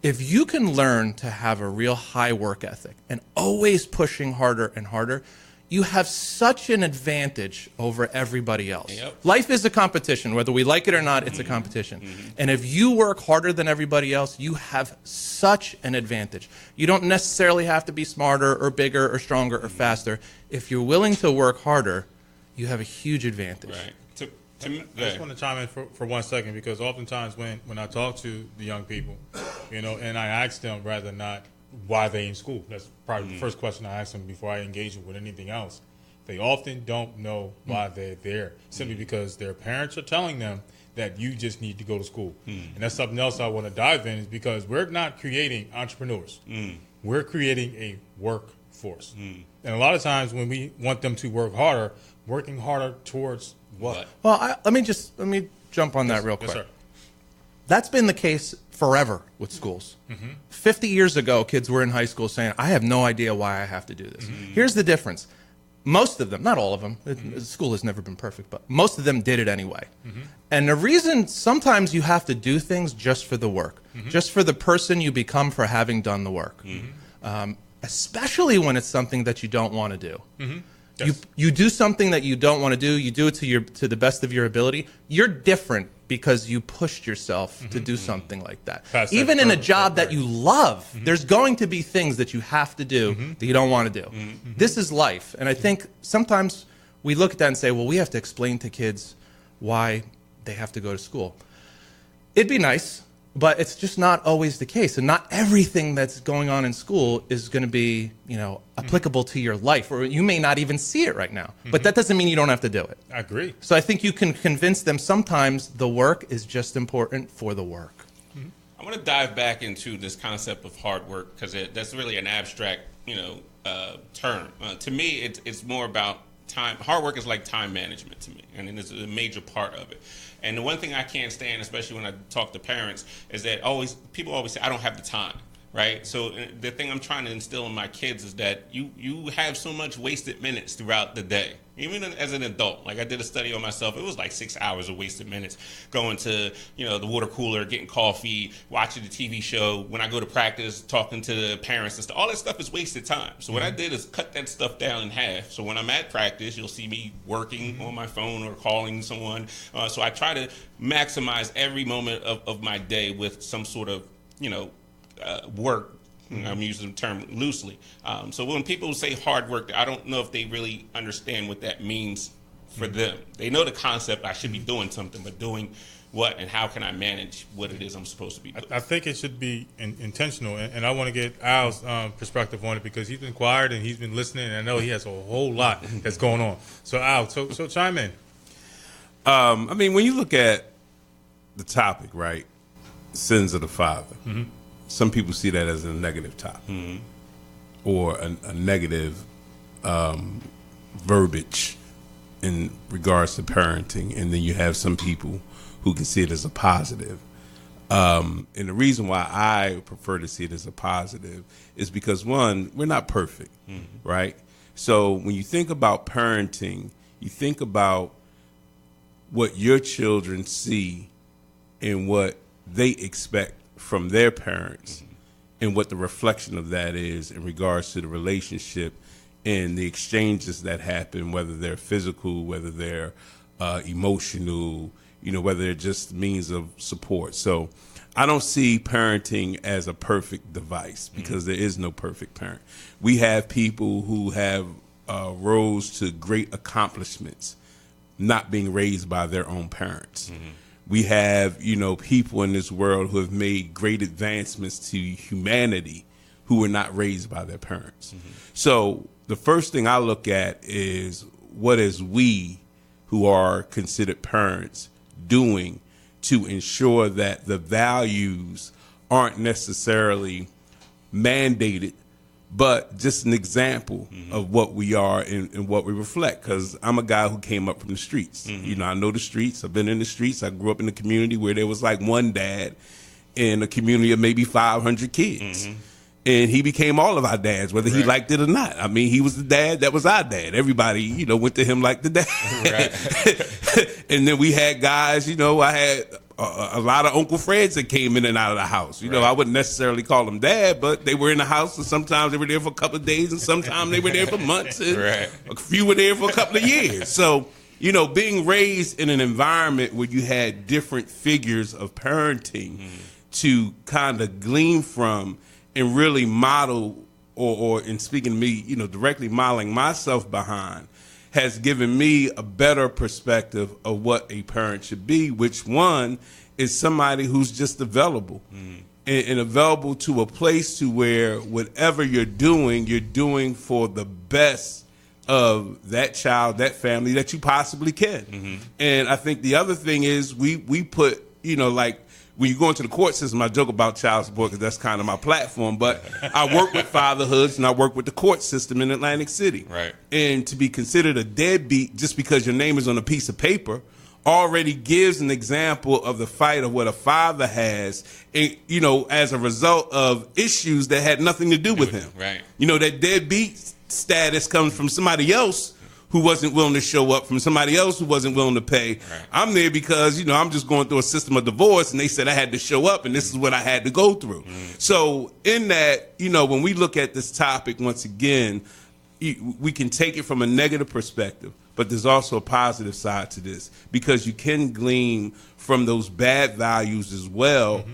if you can learn to have a real high work ethic and always pushing harder and harder, you have such an advantage over everybody else. Yep. Life is a competition. Whether we like it or not, it's a competition. And if you work harder than everybody else, you have such an advantage. You don't necessarily have to be smarter or bigger or stronger or faster. If you're willing to work harder, you have a huge advantage. Right. I just want to chime in for 1 second, because oftentimes when I talk to the young people, and I ask them rather than not why they in school. That's probably the first question I ask them before I engage them with anything else. They often don't know why they're there, simply because their parents are telling them that you just need to go to school. And that's something else I want to dive in, is because we're not creating entrepreneurs. We're creating a workforce. And a lot of times when we want them to work harder, working harder towards what? Well, let me jump on that real quick. Yes, sir. That's been the case forever with schools. 50 years ago, kids were in high school saying, I have no idea why I have to do this. Here's the difference. Most of them, not all of them, school has never been perfect, but most of them did it anyway. And the reason sometimes you have to do things just for the work, just for the person you become for having done the work, especially when it's something that you don't want to do. Yes. You do something that you don't want to do. You do it to the best of your ability. You're different because you pushed yourself to do something like that. Pass that Even in a further, job that right. you love, there's going to be things that you have to do that you don't want to do. This is life. And I think sometimes we look at that and say, well, we have to explain to kids why they have to go to school. It'd be nice, but it's just not always the case. And not everything that's going on in school is going to be, applicable to your life, or you may not even see it right now. But that doesn't mean you don't have to do it. I agree. So I think you can convince them sometimes the work is just important for the work. I want to dive back into this concept of hard work because that's really an abstract, term. To me, it's more about time. Hard work is like time management to me, and it's a major part of it. And the one thing I can't stand, especially when I talk to parents, is that people always say, I don't have the time, right? So the thing I'm trying to instill in my kids is that you have so much wasted minutes throughout the day, even as an adult. Like I did a study on myself. It was like 6 hours of wasted minutes going to, the water cooler, getting coffee, watching the TV show. When I go to practice, talking to the parents and stuff, all that stuff is wasted time. So what I did is cut that stuff down in half. So when I'm at practice, you'll see me working on my phone or calling someone. So I try to maximize every moment of my day with some sort of, work. I'm using the term loosely. So when people say hard work, I don't know if they really understand what that means for them. They know the concept, I should be doing something, but doing what and how can I manage what it is I'm supposed to be doing? I think it should be intentional, and I want to get Al's perspective on it because he's been quiet and he's been listening, and I know he has a whole lot that's going on. So Al, so chime in. When you look at the topic, right, sins of the father, some people see that as a negative topic or a negative verbiage in regards to parenting, and then you have some people who can see it as a positive. And the reason why I prefer to see it as a positive is because, one, we're not perfect, right? So when you think about parenting, you think about what your children see and what they expect from their parents and what the reflection of that is in regards to the relationship and the exchanges that happen, whether they're physical, whether they're emotional, whether they're just means of support. So I don't see parenting as a perfect device because there is no perfect parent. We have people who have rose to great accomplishments not being raised by their own parents. We have, people in this world who have made great advancements to humanity who were not raised by their parents. So the first thing I look at is what is we who are considered parents doing to ensure that the values aren't necessarily mandated, but just an example of what we are and what we reflect. Because I'm a guy who came up from the streets. I know the streets. I've been in the streets. I grew up in a community where there was like one dad in a community of maybe 500 kids. And he became all of our dads, whether he liked it or not. I mean, he was the dad that was our dad. Everybody, went to him like the dad. And then we had guys, I had a lot of Uncle Freds that came in and out of the house. I wouldn't necessarily call them dad, but they were in the house, and sometimes they were there for a couple of days, and sometimes they were there for months, and a few were there for a couple of years. So, being raised in an environment where you had different figures of parenting to kind of glean from and really model, or in speaking to me, directly modeling myself behind, has given me a better perspective of what a parent should be, which one is somebody who's just available and available to a place to where whatever you're doing for the best of that child, that family that you possibly can. And I think the other thing is we put, like, when you go into the court system, I joke about child support because that's kind of my platform, but I work with fatherhoods and I work with the court system in Atlantic City. Right. And to be considered a deadbeat just because your name is on a piece of paper already gives an example of the fight of what a father has, as a result of issues that had nothing to do with him. Right. That deadbeat status comes from somebody else who wasn't willing to show up, from somebody else who wasn't willing to pay. Right. I'm there because, I'm just going through a system of divorce, and they said I had to show up, and this is what I had to go through. So in that, when we look at this topic, once again, we can take it from a negative perspective, but there's also a positive side to this, because you can glean from those bad values as well,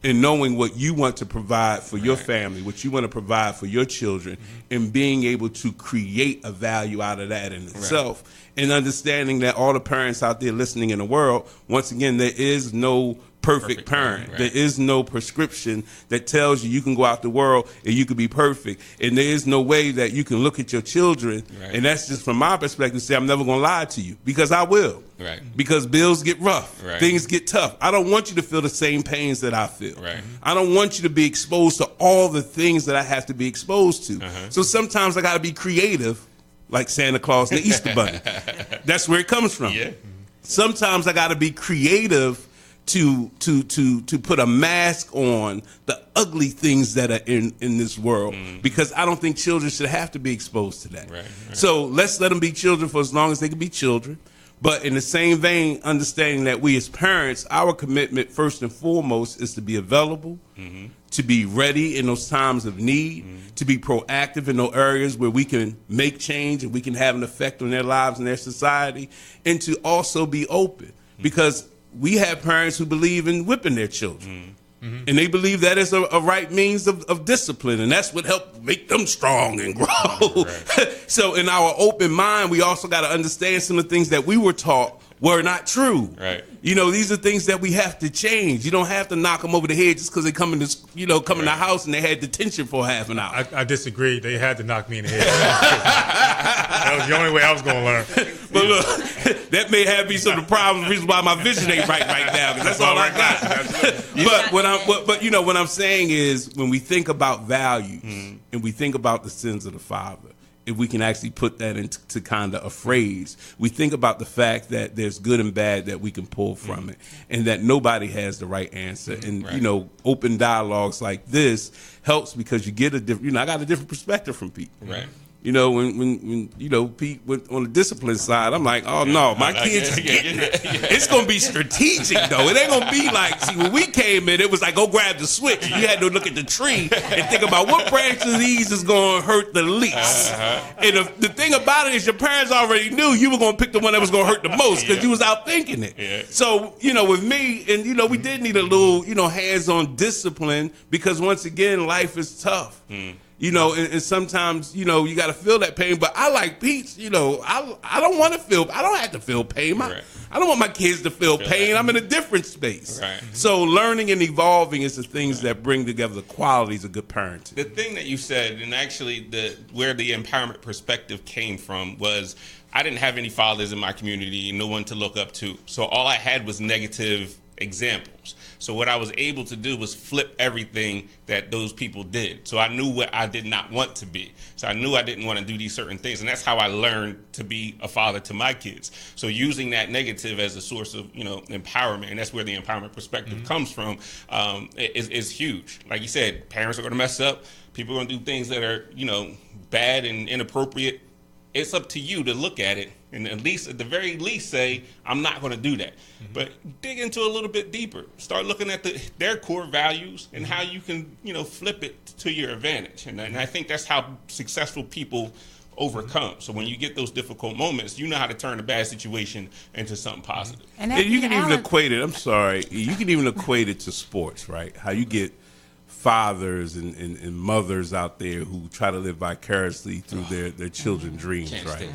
in knowing what you want to provide for your family, what you want to provide for your children, and being able to create a value out of that in itself. And understanding that all the parents out there listening in the world, once again, there is no perfect parent. There is no prescription that tells you can go out the world and you can be perfect. And there is no way that you can look at your children, and that's just from my perspective, say, I'm never going to lie to you, because I will. Because bills get rough. Things get tough. I don't want you to feel the same pains that I feel. I don't want you to be exposed to all the things that I have to be exposed to. So sometimes I got to be creative, like Santa Claus and the Easter Bunny. That's where it comes from. Sometimes I got to be creative to put a mask on the ugly things that are in this world, because I don't think children should have to be exposed to that. So let's let them be children for as long as they can be children. But in the same vein, understanding that we as parents, our commitment first and foremost is to be available, to be ready in those times of need, to be proactive in those areas where we can make change and we can have an effect on their lives and their society, and to also be open, because we have parents who believe in whipping their children. And they believe that is a right means of discipline, and that's what helped make them strong and grow. So in our open mind, we also got to understand some of the things that we were taught were not true. You know, these are things that we have to change. You don't have to knock them over the head just because they come in this, in the house and they had detention for half an hour. I disagree. They had to knock me in the head. That was the only way I was going to learn. But look, that may have been some of the problems, reasons why my vision ain't right now, because that's all I got. But what I'm saying is, when we think about values and we think about the sins of the father, if we can actually put that into kind of a phrase, we think about the fact that there's good and bad that we can pull from it, and that nobody has the right answer. And, open dialogues like this helps, because you get a different, I got a different perspective from people. When Pete went on the discipline side, I'm like, oh no, my kids are getting it. It's gonna be strategic though. It ain't gonna be like, see, when we came in, it was like, go grab the switch. You had to look at the tree and think about what branch of these is gonna hurt the least. And the thing about it is, your parents already knew you were gonna pick the one that was gonna hurt the most, because you was out thinking it. So with me, and we did need a little hands-on discipline, because once again, life is tough. And sometimes, you got to feel that pain. But I like Pete's, I don't want to feel, I don't have to feel pain. I don't want my kids to feel pain. I'm in a different space. So learning and evolving is the things that bring together the qualities of good parenting. The thing that you said, and actually where the empowerment perspective came from, was I didn't have any fathers in my community, no one to look up to. So all I had was negative examples. So what I was able to do was flip everything that those people did. So I knew what I did not want to be. So I knew I didn't want to do these certain things. And that's how I learned to be a father to my kids. So using that negative as a source of, empowerment, and that's where the empowerment perspective comes from, is huge. Like you said, parents are going to mess up. People are going to do things that are, bad and inappropriate. It's up to you to look at it and at the very least say, I'm not going to do that. But dig into a little bit deeper. Start looking at their core values and how you can, flip it to your advantage. And I think that's how successful people overcome. So when you get those difficult moments, you know how to turn a bad situation into something positive. And you can even equate it, you can even equate it to sports, right? How you get fathers and mothers out there who try to live vicariously through their children's dreams, right?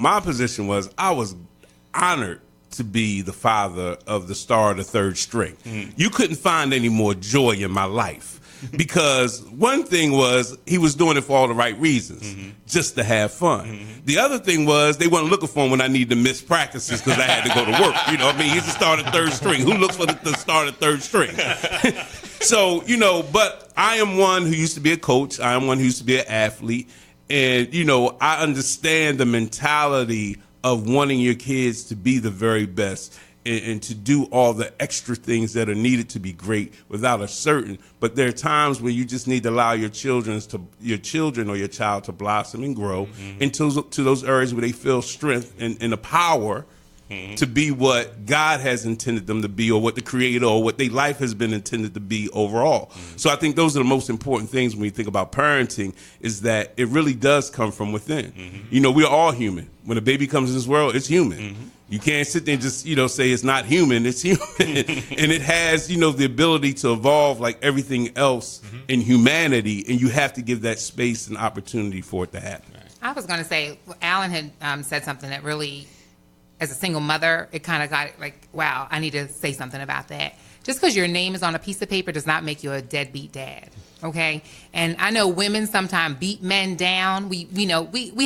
My position was, I was honored to be the father of the star of the third string. You couldn't find any more joy in my life, because one thing was, he was doing it for all the right reasons, just to have fun. The other thing was, they weren't looking for him when I needed to miss practices because I had to go to work. He's the star of the third string. Who looks for the star of the third string? So, but I am one who used to be a coach. I am one who used to be an athlete. And, I understand the mentality of wanting your kids to be the very best and to do all the extra things that are needed to be great without a certain. But there are times where you just need to allow your children or your child to blossom and grow into those areas where they feel strength and the power to be what God has intended them to be, or what the Creator, or what their life has been intended to be overall. So I think those are the most important things when we think about parenting, is that it really does come from within. You know, we're all human. When a baby comes in this world, it's human. You can't sit there and just, say it's not human. It's human. And it has, the ability to evolve like everything else in humanity. And you have to give that space and opportunity for it to happen. I was going to say, Alan had said something that really, as a single mother, it kind of got like, wow, I need to say something about that. Just because your name is on a piece of paper does not make you a deadbeat dad. Okay, and I know women sometimes beat men down. We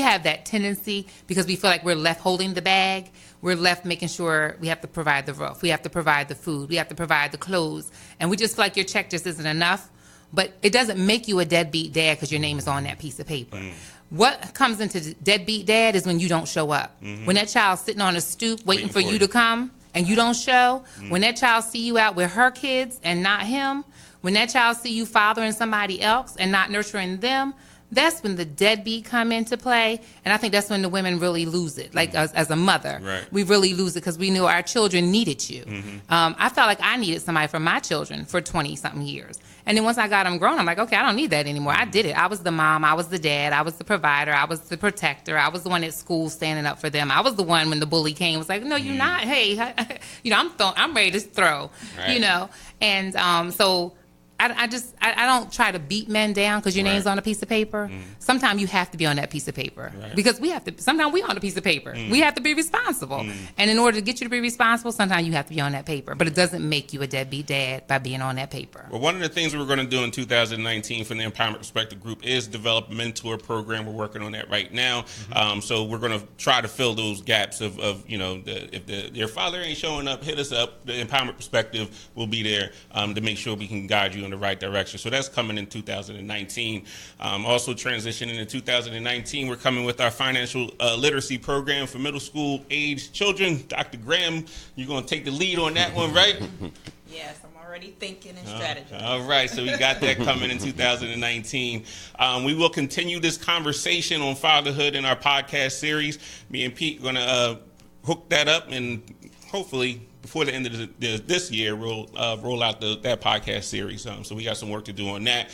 have that tendency because we feel like we're left holding the bag. We're left making sure we have to provide the roof, we have to provide the food, we have to provide the clothes, and we just feel like your check just isn't enough. But it doesn't make you a deadbeat dad because your name is on that piece of paper. What comes into deadbeat dad is when you don't show up. When that child's sitting on a stoop waiting for you to come and you don't show. When that child see you out with her kids and not him. When that child see you fathering somebody else and not nurturing them, that's when the deadbeat come into play. And I think that's when the women really lose it. Like as a mother, we really lose it because we knew our children needed you. I felt like I needed somebody for my children for 20-something years. And then once I got them grown, I'm like, okay, I don't need that anymore. I did it. I was the mom. I was the dad. I was the provider. I was the protector. I was the one at school standing up for them. I was the one when the bully came, was like, no, you're not. Hey, I'm ready to throw, And so I don't try to beat men down because your name's on a piece of paper. Sometimes you have to be on that piece of paper because sometimes we on a piece of paper. We have to be responsible. And in order to get you to be responsible, sometimes you have to be on that paper. But it doesn't make you a deadbeat dad by being on that paper. Well, one of the things we're going to do in 2019 from the Empowerment Perspective Group is develop a mentor program. We're working on that right now. So we're going to try to fill those gaps of if your father ain't showing up, hit us up. The Empowerment Perspective will be there to make sure we can guide you in the right direction. So that's coming in 2019. Also transitioning in 2019, we're coming with our financial literacy program for middle school age children. Dr. Graham, you're going to take the lead on that one, right? Yes, I'm already thinking and strategizing. All right, so we got that coming in 2019. We will continue this conversation on fatherhood in our podcast series. Me and Pete are going to hook that up, and hopefully before the end of this year, we'll roll out that podcast series. So we got some work to do on that.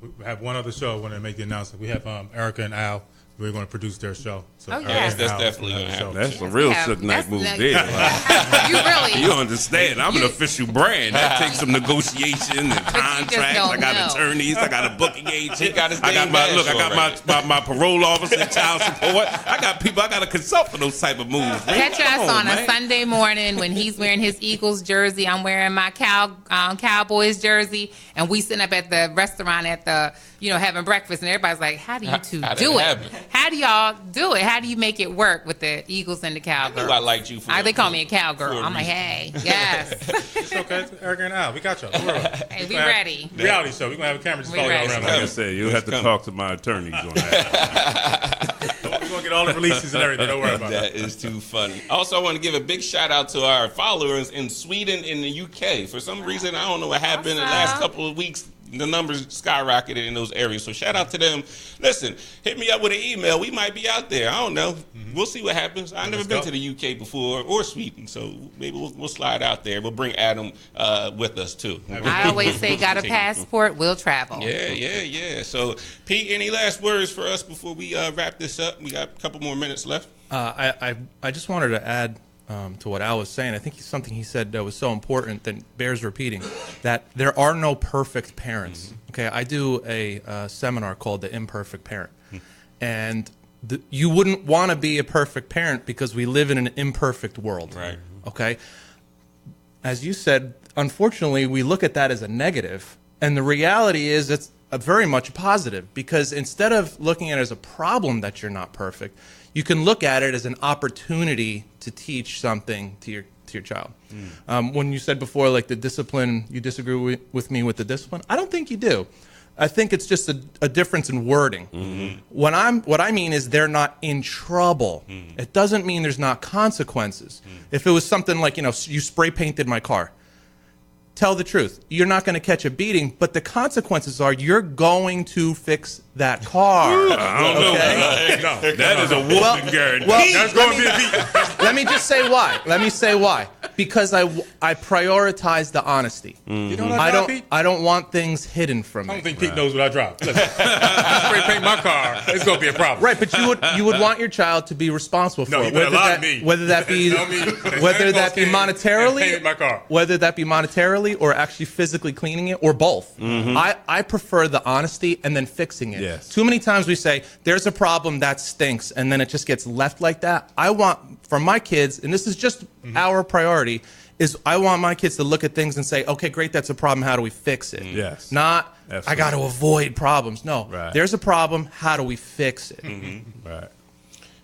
We have one other show. I want to make the announcement. We have Erica and Al. We're going to produce their show. So yes. That's definitely going to happen. That's a real Suge Knight move there. You understand. I'm an official brand. That takes some negotiation and contracts. I got attorneys. I got a booking agent. I got my parole officer, child support. I got people. I got to consult for those type of moves. Catch us on a Sunday morning when he's wearing his Eagles jersey. I'm wearing my Cowboys jersey. And we sitting up at the restaurant at the, having breakfast. And everybody's like, how do you two do it? How do y'all do it? How do you make it work with the Eagles and the Cowgirls? I liked you for they call me a cowgirl. I'm like, hey, yes. It's okay. It's Erica and Al. We got y'all. Hey, we ready. Reality show. We're going to have a camera just follow y'all around. Like I said, you'll have to talk to my attorneys on that. We're going to get all the releases and everything. Don't worry about that. That is too funny. Also, I want to give a big shout out to our followers in Sweden and the UK. For some reason, I don't know what happened in the last couple of weeks. The numbers skyrocketed in those areas. So shout out to them. Listen, hit me up with an email. We might be out there. I don't know. We'll see what happens. I've never been to the UK before or Sweden. So maybe we'll slide out there. We'll bring Adam with us too. I always say, got a passport, we'll travel. Yeah. So Pete, any last words for us before we wrap this up? We got a couple more minutes left. I just wanted to add to what Al was saying. I think something he said that was so important that bears repeating, that there are no perfect parents. Okay, I do a seminar called The Imperfect Parent. And you wouldn't want to be a perfect parent because we live in an imperfect world. Right. Okay? As you said, unfortunately, we look at that as a negative. And the reality is it's very much positive, because instead of looking at it as a problem that you're not perfect, you can look at it as an opportunity to teach something to your child. When you said before, like the discipline, you disagree with me with the discipline. I don't think you do. I think it's just a difference in wording. What I mean is they're not in trouble. It doesn't mean there's not consequences. If it was something like, you spray painted my car, tell the truth. You're not going to catch a beating, but the consequences are you're going to fix that car. I don't know. That is a whooping guarantee. Well, That's going to be a beat. let me just say why. Because I prioritize the honesty. You know what I drive, Pete? I don't want things hidden from me. I don't think Pete knows what I drive. Listen, if I spray paint my car, it's going to be a problem. Right, but you would want your child to be responsible for No, it. you better lie to me. Whether that be monetarily or actually physically cleaning it, or both. I prefer the honesty and then fixing it. Yes. Too many times we say there's a problem that stinks, and then it just gets left like that. I want for my kids, and this is just our priority, is I want my kids to look at things and say, okay, great, that's a problem. How do we fix it? Yes. Not Absolutely. I got to avoid problems. No, Right. there's a problem. How do we fix it? Right.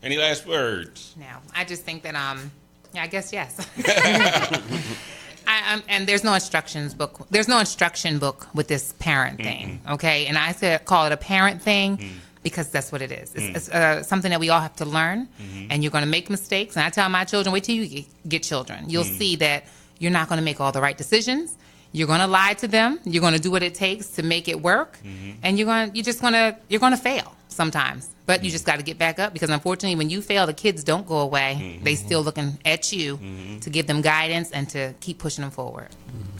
Any last words? No, I just think that I guess yes. And there's no instructions book. There's no instruction book with this parent thing, okay? And I call it a parent thing because that's what it is. It's something that we all have to learn, and you're going to make mistakes. And I tell my children, wait till you get children. You'll see that you're not going to make all the right decisions. You're going to lie to them. You're going to do what it takes to make it work, and you're going to fail sometimes. But you just got to get back up, because unfortunately, when you fail, the kids don't go away. They still looking at you to give them guidance and to keep pushing them forward.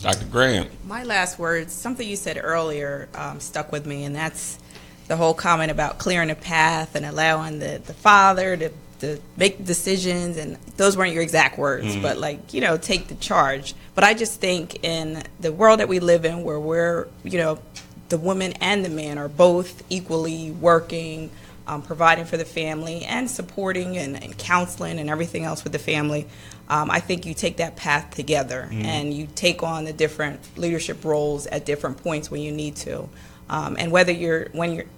Dr. Graham. My last words, something you said earlier stuck with me, and that's the whole comment about clearing a path and allowing the father to make decisions. And those weren't your exact words, but take the charge. But I just think in the world that we live in, where we're, the woman and the man are both equally working, providing for the family and supporting and counseling and everything else with the family, I think you take that path together and you take on the different leadership roles at different points when you need to. And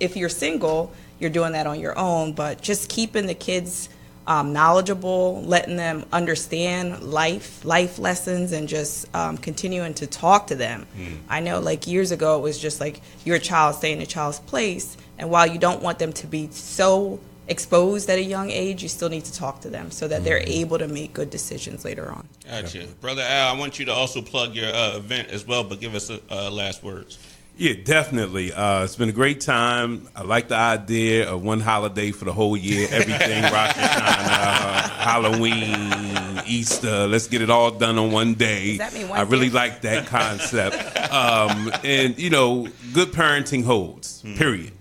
if you're single, you're doing that on your own, but just keeping the kids knowledgeable, letting them understand life lessons, and just continuing to talk to them. I know, years ago, it was just your child, stay in a child's place, and while you don't want them to be so exposed at a young age, you still need to talk to them so that they're able to make good decisions later on. Gotcha. Brother Al, I want you to also plug your event as well, but give us last words. Yeah, definitely. It's been a great time. I like the idea of one holiday for the whole year. Everything, Rosh Hashanah, Halloween, Easter. Let's get it all done on one day. Does that mean one I really gift? like that concept. And, good parenting holds, period.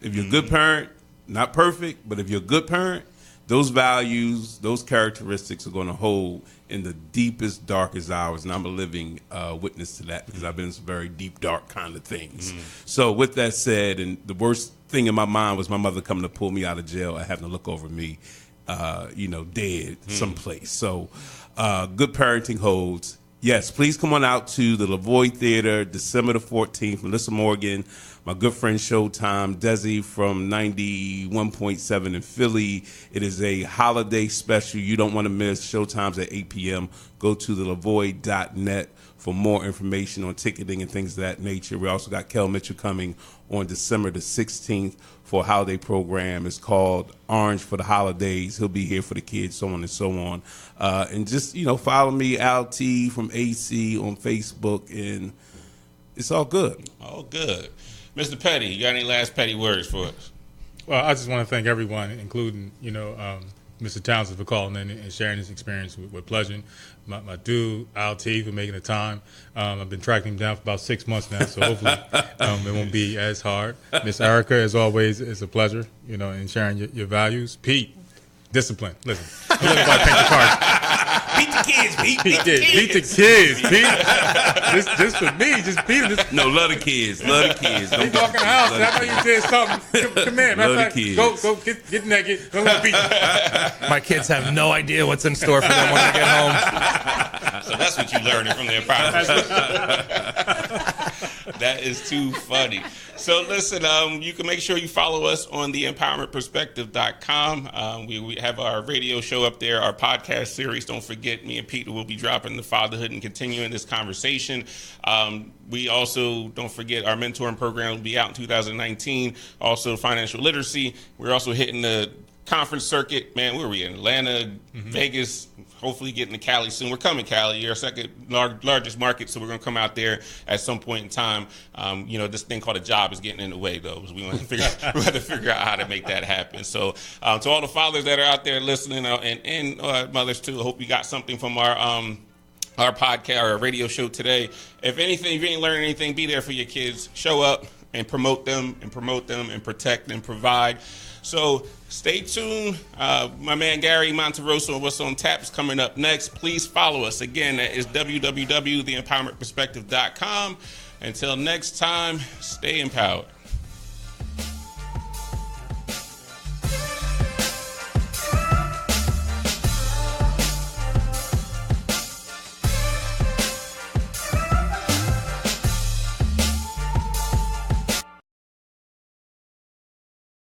If you're a good parent, not perfect, but if you're a good parent, those values, those characteristics are going to hold in the deepest, darkest hours. And I'm a living witness to that, because I've been in some very deep, dark kind of things. So with that said, and the worst thing in my mind was my mother coming to pull me out of jail and having to look over me, dead someplace. So good parenting holds. Yes, please come on out to the Lavoie Theater, December the 14th. Melissa Morgan, my good friend Showtime, Desi from 91.7 in Philly. It is a holiday special you don't want to miss. Showtime's at 8 p.m. Go to thelavoie.net for more information on ticketing and things of that nature. We also got Kel Mitchell coming on December the 16th for a holiday program. It's called Orange for the Holidays. He'll be here for the kids, so on and so on. And just, follow me, Al T from AC on Facebook, and it's all good. All good. Mr. Petty, you got any last petty words for us? Well, I just want to thank everyone, including, Mr. Townsend, for calling in and sharing his experience with Pleasure. My dude, Al T, for making the time. I've been tracking him down for about 6 months now, so hopefully it won't be as hard. Miss Erica, as always, it's a pleasure, in sharing your values. Pete, discipline. Listen, I'm looking about to paint the cards. Beat the kids, Pete. Beat the kids, Pete. Just for me, just beat them. No, love the kids. Love the kids. They walk in the house, and I know you did something. Come in. Love the kids. Go, get naked. Don't want to beat them. My kids have no idea what's in store for them when they get home. So that's what you're learning from their parents. That is too funny. So listen, you can make sure you follow us on theempowermentperspective.com. We have our radio show up there, our podcast series. Don't forget, me and Peter will be dropping the Fatherhood and continuing this conversation. We also, don't forget, our mentoring program will be out in 2019. Also, financial literacy. We're also hitting the conference circuit, man, where are we in? Atlanta, Vegas, hopefully getting to Cali soon. We're coming, Cali. You're our second largest market, so we're going to come out there at some point in time. This thing called a job is getting in the way, though. So we want to figure out how to make that happen. So to all the fathers that are out there listening, and mothers too, I hope you got something from our podcast, our radio show today. If anything, if you ain't learning anything, be there for your kids. Show up and promote them and protect and provide. So stay tuned. My man Gary Monteroso, What's on Tap, is coming up next. Please follow us. Again, that is www.theempowermentperspective.com. Until next time, stay empowered.